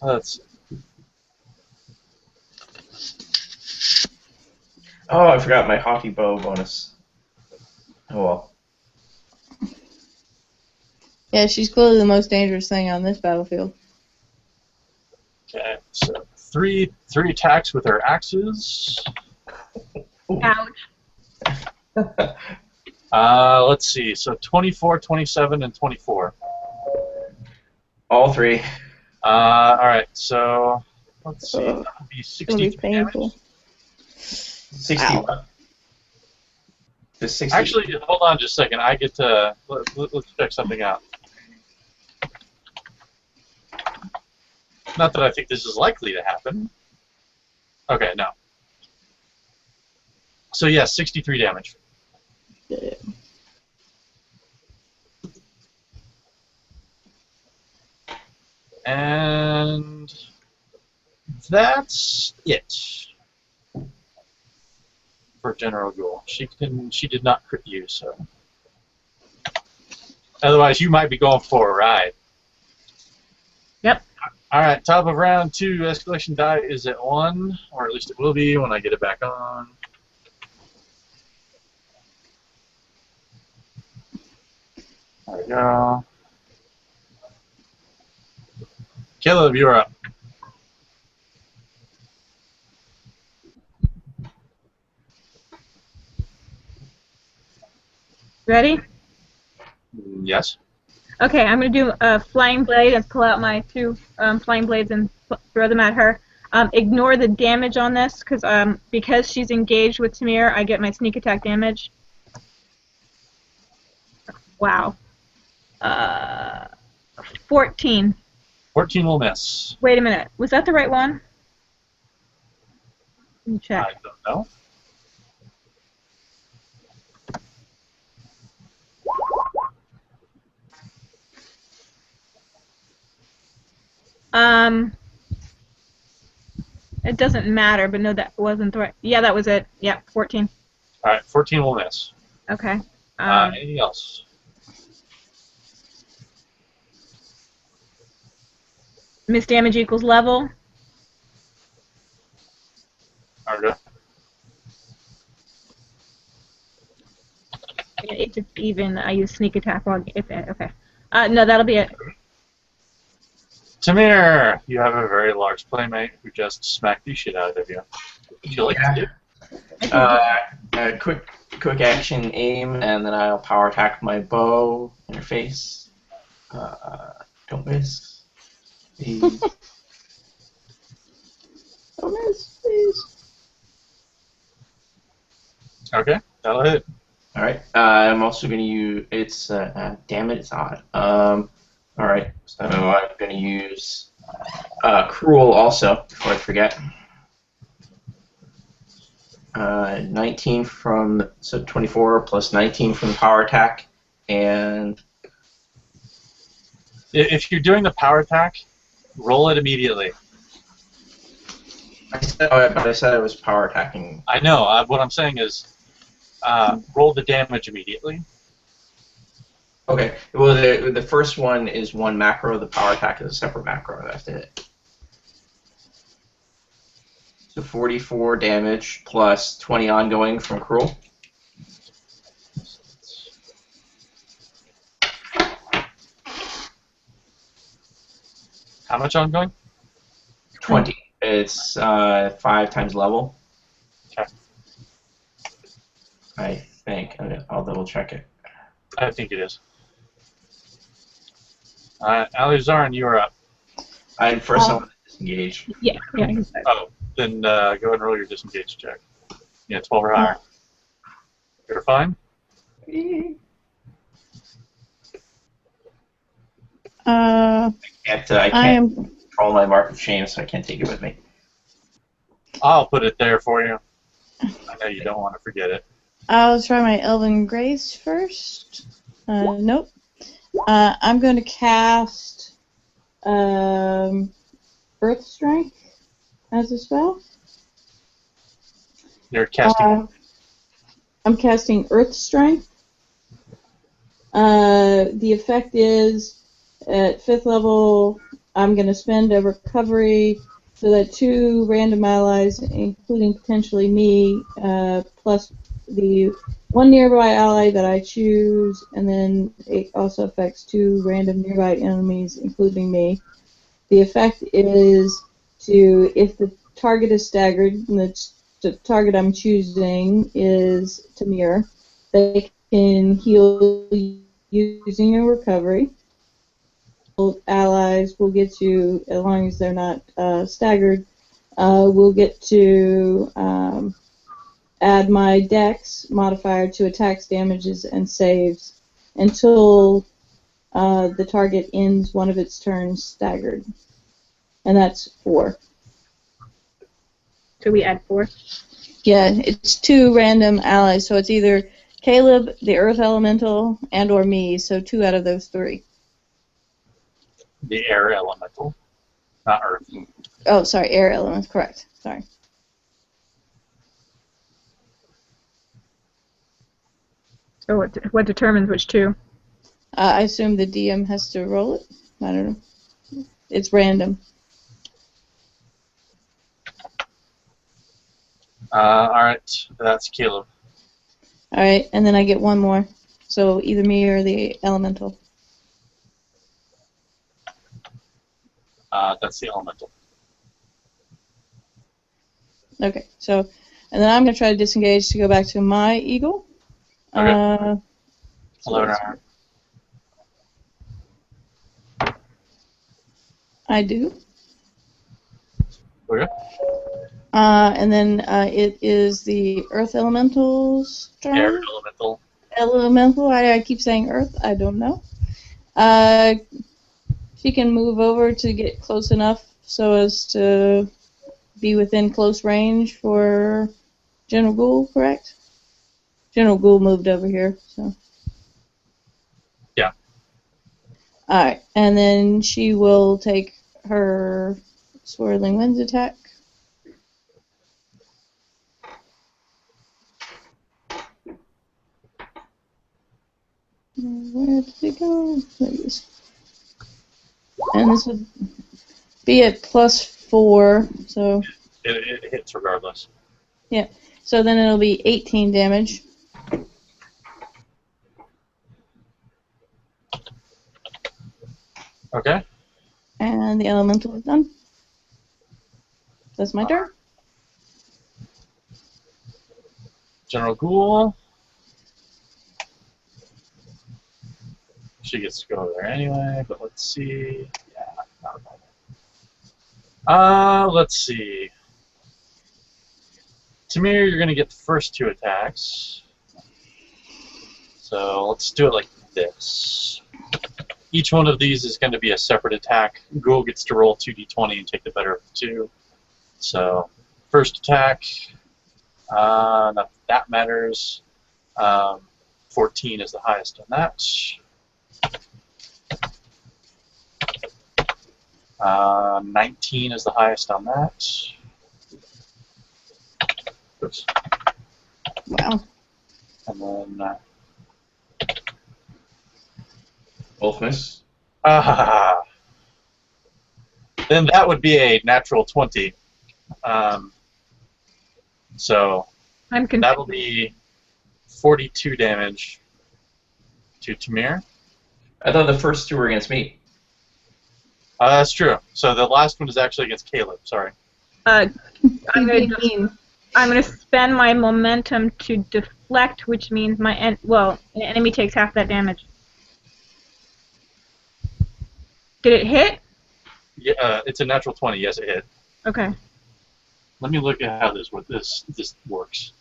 Let's see. Oh, I forgot my hockey bow bonus. Oh well. Yeah, she's clearly the most dangerous thing on this battlefield. Okay, so three attacks with her axes. Ouch. Let's see. So 24, 27, and 24. All three. All right. So let's see. That would be It's gonna be 63 damage. painful. 61. Just 60. Actually, hold on just a second. I get to let's check something out. Not that I think this is likely to happen. Okay, no. So yeah, 63 damage. Yeah. And that's it for General Ghoul. She did not crit you, so otherwise you might be going for a ride. Yep. All right, top of round 2, escalation die is at 1, or at least it will be when I get it back on. There we go. Caleb, you're up. Ready? Yes. Okay, I'm going to do a flying blade and pull out my 2 flying blades and throw them at her. Ignore the damage on this, because she's engaged with Tamir, I get my sneak attack damage. Wow. 14. 14 will miss. Wait a minute. Was that the right one? Let me check. I don't know. It doesn't matter, but no, that wasn't the right. Yeah, that was it. Yeah, 14. All right, 14 will miss. Okay. Anything else? Miss damage equals level. Okay. If it's even, I use sneak attack. Okay. No, that'll be it. Tamir, you have a very large playmate who just smacked the shit out of you. Would you like to do? Quick action aim, and then I'll power attack my bow in her face. Don't miss. Please. Don't miss, please. Okay, that'll hit. All right. I'm also going to use. It's damn it, it's odd. All right. So I'm going to use cruel also before I forget. 19 from 24 plus 19 from the power attack, and If you're doing the power attack, roll it immediately. I said I was power attacking. I know. What I'm saying is, roll the damage immediately. Okay. Well, the first one is one macro. The power attack is a separate macro. I have to hit. So 44 damage plus 20 ongoing from cruel. How much ongoing? 20. It's 5 times level. Okay. I think. I'll double check it. I think it is. Alizarn, you are up. I first want to disengage. Yeah. Oh, then go ahead and roll your disengage check. Yeah, 12 or higher. You're fine? I I can't am. control my mark of shame, so I can't take it with me. I'll put it there for you. I know you don't want to forget it. I'll try my Elven Grace first. Nope. I'm going to cast Earth Strength as a spell. You're casting. I'm casting Earth Strength. The effect is, at 5th level, I'm going to spend a recovery so that 2 random allies, including potentially me, plus the 1 nearby ally that I choose, and then it also affects 2 random nearby enemies, including me. The effect is to, if the target is staggered, and the target I'm choosing is Tamir, they can heal using a recovery. Allies will get to, as long as they're not staggered, will get to add my Dex modifier to attacks, damages, and saves until the target ends one of its turns staggered. And that's 4. So we add 4. Yeah, it's 2 random allies, so it's either Caleb, the Earth Elemental, and or me, so 2 out of those 3. The air elemental, not earth. Oh, sorry, air elements, correct. Sorry. So what determines which 2? I assume the DM has to roll it. I don't know. It's random. Alright, that's Caleb. Alright, and then I get 1 more. So either me or the elemental. That's the elemental. Okay, so, and then I'm going to try to disengage to go back to my eagle. Okay. So I do. Okay. And then it is the Earth Elemental's turn. Air elemental. Elemental, I keep saying Earth, I don't know. She can move over to get close enough so as to be within close range for General Ghoul, correct? General Ghoul moved over here, so. Yeah. Alright, and then she will take her Swirling Winds attack. Where did it go? There it is. And this would be at +4, so. It hits regardless. Yeah, so then it'll be 18 damage. Okay. And the elemental is done. That's my turn. General Ghoul. She gets to go over there anyway, but let's see. Yeah, not a problem. Let's see. Tamir, you're going to get the first 2 attacks. So let's do it like this. Each one of these is going to be a separate attack. Ghoul gets to roll 2d20 and take the better of the 2. So, first attack, not that matters. 14 is the highest on that. 19 is the highest on that. Oops. Wow. And then Both miss. then that would be a natural 20. So I'm confused. that'll be 42 damage to Tamir. I thought the first 2 were against me. That's true. So the last one is actually against Caleb. Sorry. I'm gonna spend my momentum to deflect, which means an enemy takes half that damage. Did it hit? Yeah, it's a natural 20. Yes, it hit. Okay. Let me look at how this works.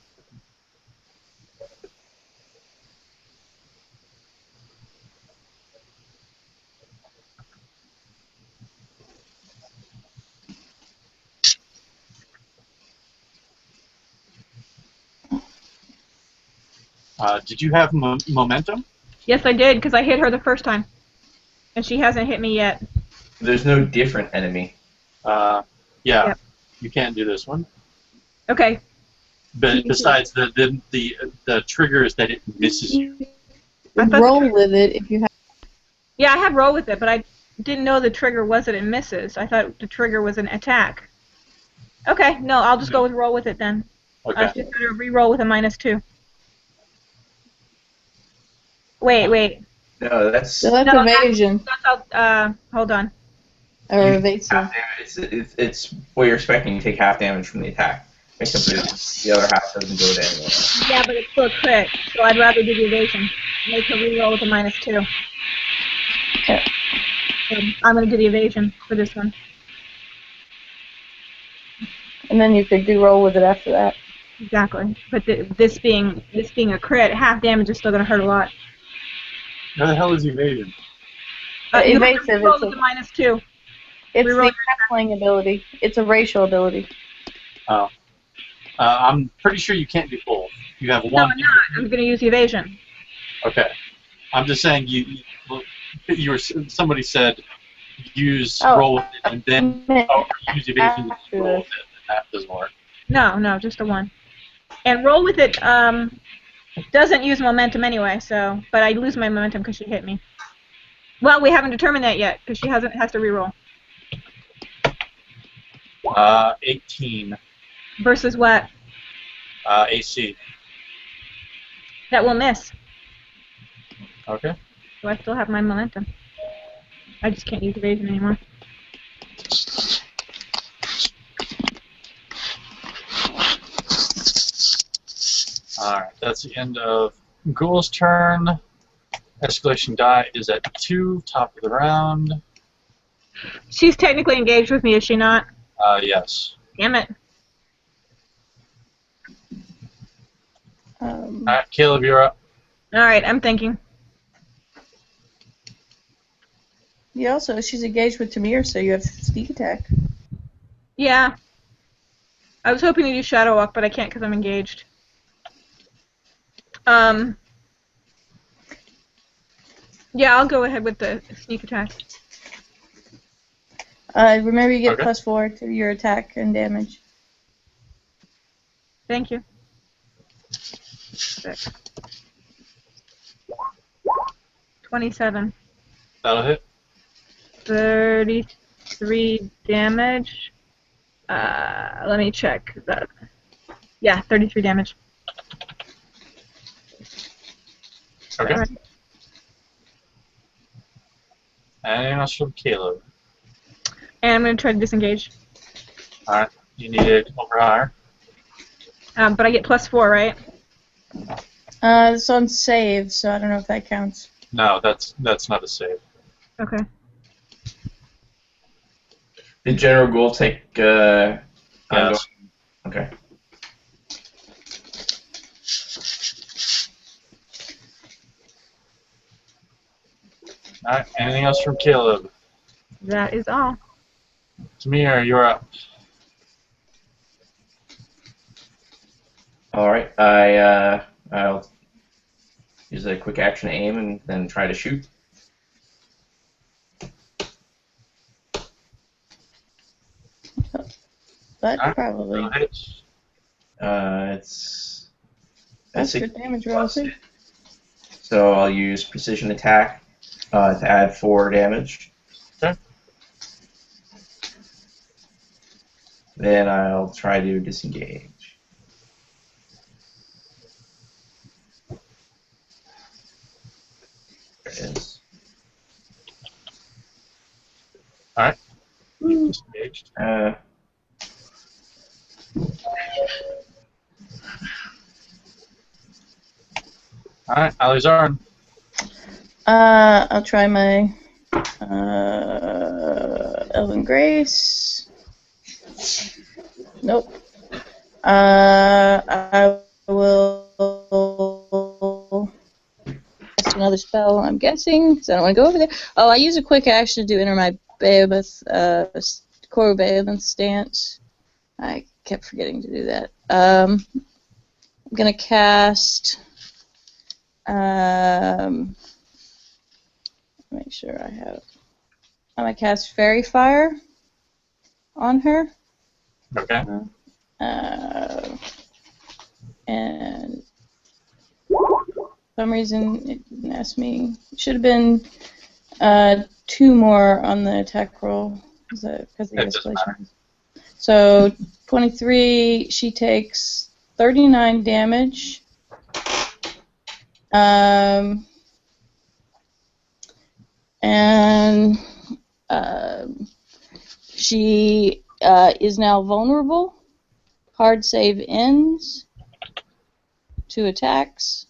Did you have momentum? Yes, I did, because I hit her the first time. And she hasn't hit me yet. There's no different enemy. Yeah. Yep. You can't do this one. Okay. But besides, the trigger is that it misses you. Roll with it if you have. Yeah, I have roll with it, but I didn't know the trigger was that it misses. I thought the trigger was an attack. Okay, no, I'll just go with roll with it then. Okay. She's going to re-roll with a -2. Wait. No, that's. So that's evasion. Hold on. Or evasive. Half damage. It's what you're expecting. You take half damage from the attack. Except the other half doesn't go to anyone. Yeah, but it's still a crit, so I'd rather do the evasion. Make her re-roll with a -2. Okay. So I'm going to do the evasion for this one. And then you could do roll with it after that. Exactly. But this being a crit, half damage is still going to hurt a lot. How the hell is evasion? Evasive. Roll with a -2. It's Reroll the tackling ability. It's a racial ability. Oh. I'm pretty sure you can't do both. You have No, one. I'm not. I'm going to use evasion. Okay. I'm just saying you were somebody said use Oh, roll with it and then use evasion and roll with it. That doesn't work. No, just a 1. And roll with it doesn't use momentum anyway, so but I lose my momentum because she hit me. Well, we haven't determined that yet because she has to reroll. 18 Versus what? AC. That will miss. Okay. So I still have my momentum. I just can't use evasion anymore. Alright, that's the end of Ghoul's turn. Escalation die is at 2, top of the round. She's technically engaged with me, is she not? Yes. Damn it. Alright, Caleb, you're up. Alright, I'm thinking. Yeah, also, she's engaged with Tamir, so you have sneak attack. Yeah. I was hoping to use Shadow Walk, but I can't because I'm engaged. Yeah, I'll go ahead with the sneak attack. Remember you get Okay. +4 to your attack and damage. Thank you. 6. 27. That'll hit. 33 damage. Let me check that. Yeah, 33 damage. Okay. Alright. Anything else from Caleb? And I'm going to try to disengage. Alright, you need it over higher. But I get +4, right? It's on save, so I don't know if that counts. No, that's not a save. Okay. Did General Ghoul take Yes. Okay. Alright, anything else from Caleb? That is all. Tamir, you're up. Alright, I'll use a quick action to aim and then try to shoot. But Alright, probably. that'll hit. It's That's a good damage roll, too. So I'll use precision attack to add 4 damage. Okay. Then I'll try to disengage. There it is. Alright. You've disengaged. Alright, Alizarn. I'll try my Elven Grace. Nope. I will cast another spell, I'm guessing, because I don't want to go over there. Oh, I use a quick action to enter my Behemoth, Core Behemoth stance. I kept forgetting to do that. I'm going to cast... make sure I have... I'm going to cast Fairy Fire on her. Okay. And for some reason it didn't ask me. It should have been 2 more on the attack roll because of the escalation. So 23, she takes 39 damage. And she is now vulnerable. Hard save ends. 2 attacks.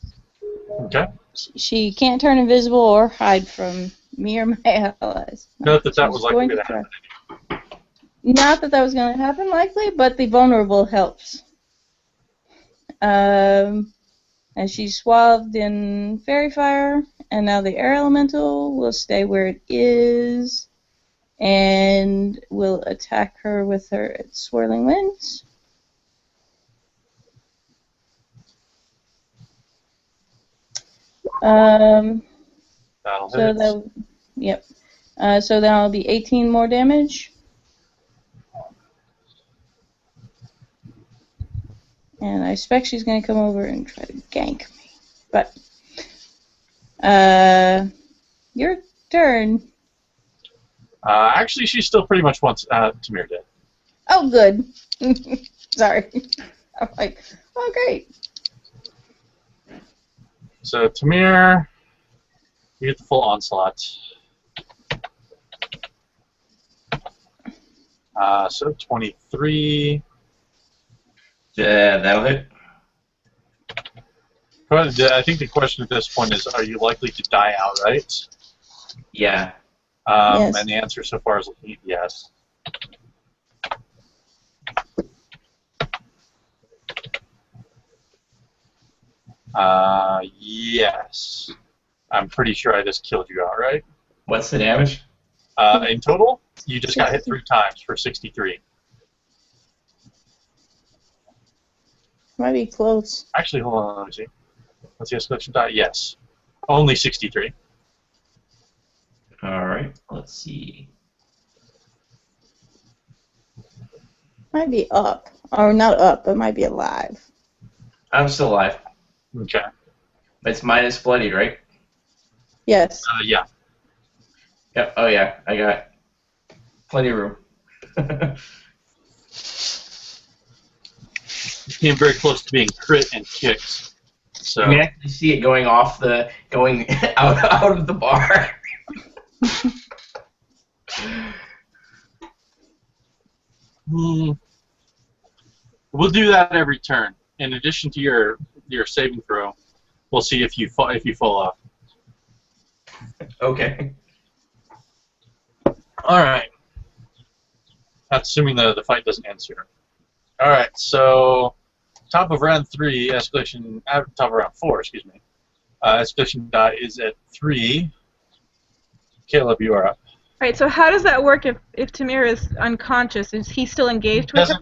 Okay. She can't turn invisible or hide from me or my allies. Note that She's was likely going to try. happen. Not that was going to happen, likely, but the vulnerable helps. And she's swathed in fairy fire, and now the air elemental will stay where it is and will attack her with her swirling winds. That'll So hit. that, yep. So that'll be 18 more damage. And I expect she's going to come over and try to gank me. But, your turn. Actually, she still pretty much wants Tamir dead. Oh, good. Sorry. I'm like, oh, great. So Tamir, you get the full onslaught. So 23. Yeah, that'll hit. But I think the question at this point is, are you likely to die outright? Yeah. Yes. And the answer so far is yes. Yes. I'm pretty sure I just killed you outright. What's the damage? In total, you just got hit 3 times for 63. Might be close. Actually, hold on, let me see. What's the escalation die? Yes. Only 63. Alright, let's see. Might be up. Or not up, but might be alive. I'm still alive. Okay. It's minus bloodied, right? Yes. Yeah. Yep. Oh yeah, I got plenty of room. You came very close to being crit and kicked. So. You can actually see it going out of the bar. We'll do that every turn. In addition to your saving throw, we'll see if you fall off. Okay. All right. That's assuming the fight doesn't end sooner. All right. So top of round 3, escalation. Top of round 4, excuse me. Escalation die is at 3. Caleb, you are up. Right, so how does that work if Tamir is unconscious? Is he still engaged with her?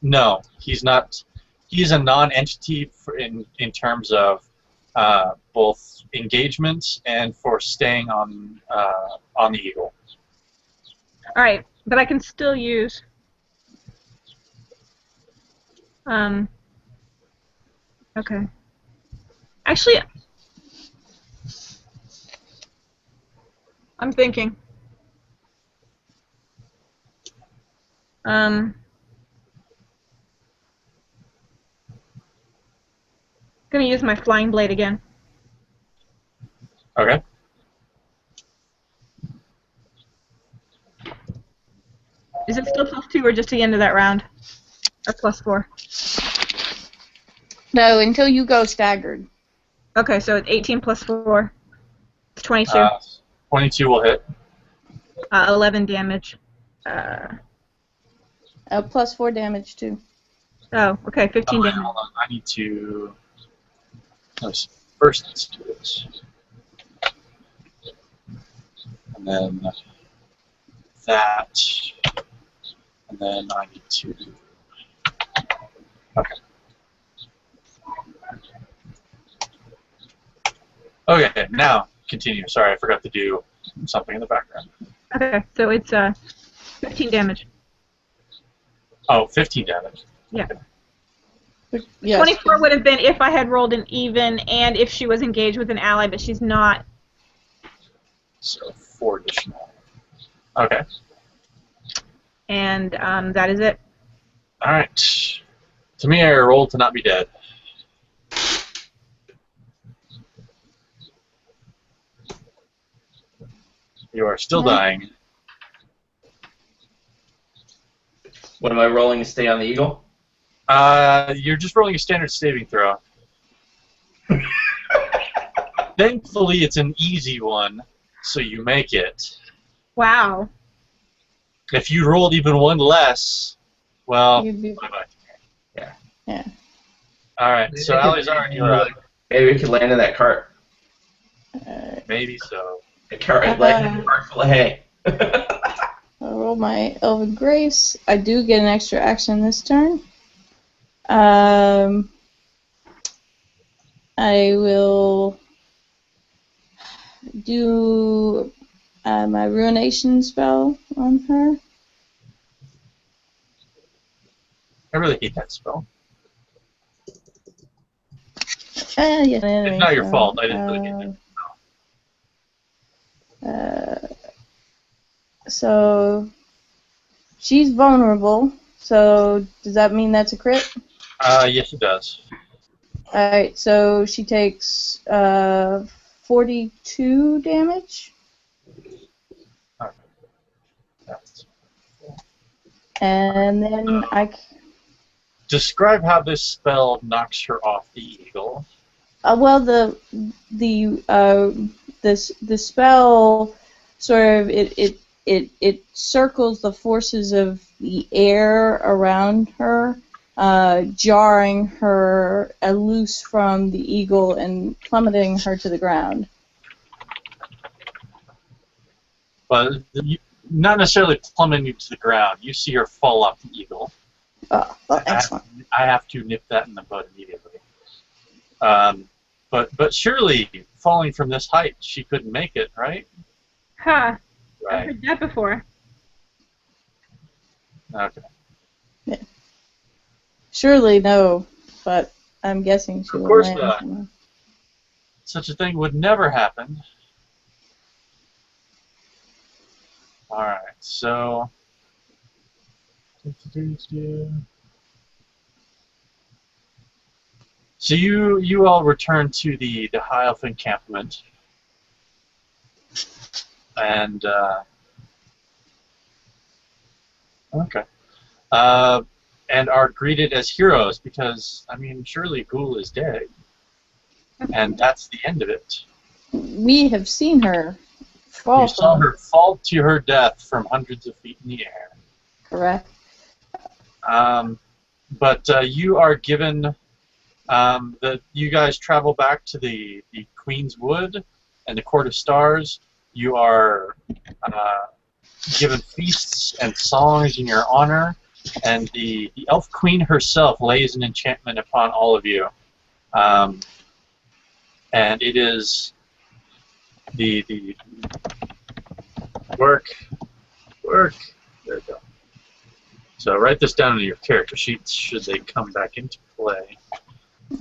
No, he's not. He's a non-entity in terms of both engagement and for staying on the Eagle. All right, but I can still use. Okay. Actually, I'm thinking. Gonna use my flying blade again. Okay. Is it still +2 or just the end of that round? Or +4? No, until you go staggered. Okay, so it's 18 + 4. It's 22. 22 will hit. 11 damage. +4 damage, too. Oh, okay, 15 damage. Hold on. I need to. First, let's do this. And then that. And then I need to. Okay. Okay, now continue. Sorry, I forgot to do something in the background. Okay, so it's 15 damage. Oh, 15 damage. Yeah. Yes. 24 would have been if I had rolled an even and if she was engaged with an ally, but she's not. So 4 additional. Okay. And that is it. All right. To me, I rolled to not be dead. You are still dying. What am I rolling to stay on the Eagle? You're just rolling a standard saving throw. Thankfully, it's an easy one, so you make it. Wow. If you rolled even one less, well, You'd be- bye-bye. Yeah. Yeah. All right, so Alizar, you're up. Maybe we could land in that cart. Maybe so. A cart, like a cart full of hay. I'll roll my Elven Grace. I do get an extra action this turn. I will do my ruination spell on her. I really hate that spell. Yeah, It's not your fault. I didn't really hate that spell. So she's vulnerable. So does that mean that's a crit? Yes, it does. Alright, so she takes 42 damage. Okay. That's... And then Describe how this spell knocks her off the eagle. well, the spell sort of it circles the forces of the air around her, jarring her loose from the eagle and plummeting her to the ground. But not necessarily plummeting you to the ground. You see her fall off the eagle. Oh, well, excellent. I have to nip that in the bud immediately. But surely, falling from this height, she couldn't make it, right? Huh. Right. I've heard that before. Okay. Yeah. Surely no, but I'm guessing she Of will course land not. somewhere. Such a thing would never happen. Alright, so... So you all return to the High Elf encampment. And, okay. And are greeted as heroes because, I mean, surely Ghoul is dead. And that's the end of it. We have seen her fall. You saw her fall to her death from hundreds of feet in the air. Correct. But you are given... you guys travel back to the Queen's Wood and the Court of Stars. You are given feasts and songs in your honor, and the Elf Queen herself lays an enchantment upon all of you. And it is the work. There we go. So write this down in your character sheets should they come back into play.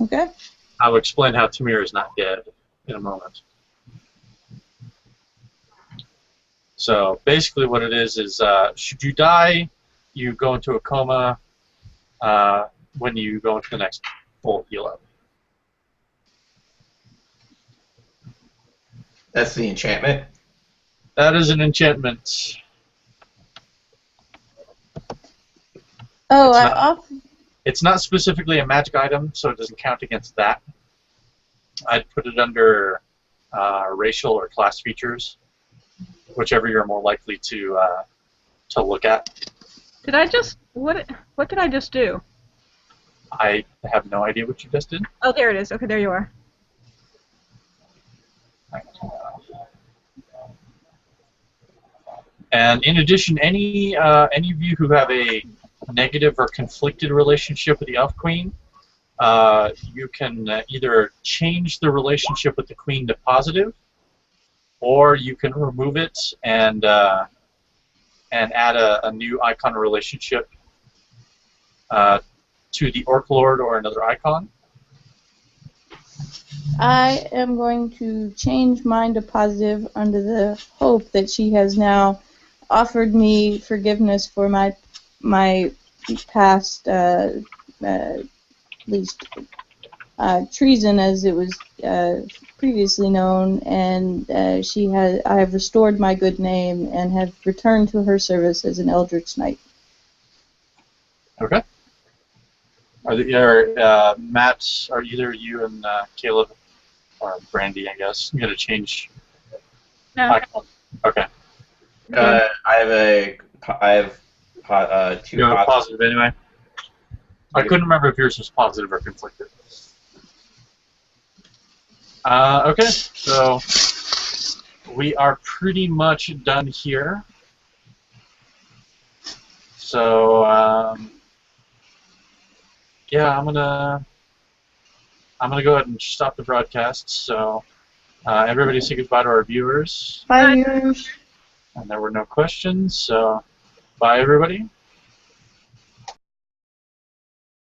Okay. I'll explain how Tamir is not dead in a moment. So basically what it is should you die, you go into a coma when you go into the next full heal up. That's the enchantment? That is an enchantment. Oh, It's not specifically a magic item, so it doesn't count against that. I'd put it under racial or class features, whichever you're more likely to look at. Did I just what did I just do? I have no idea what you just did. Oh, there it is. Okay, there you are. And in addition, any of you who have a negative or conflicted relationship with the Elf Queen, you can either change the relationship with the Queen to positive, or you can remove it and add a new icon relationship to the Orc Lord or another icon. I am going to change mine to positive under the hope that she has now offered me forgiveness for my past, at least treason, as it was previously known, and I have restored my good name and have returned to her service as an Eldritch Knight. Okay. Matt, are either you and Caleb or Brandy, I guess, you gonna change? No. Icon? Okay. I have two You have a positive. positive anyway. I couldn't remember if yours was positive or conflicted. Okay, so we are pretty much done here. So yeah, I'm gonna go ahead and stop the broadcast. So Everybody say goodbye to our viewers. Bye, viewers. And there were no questions, so bye, everybody.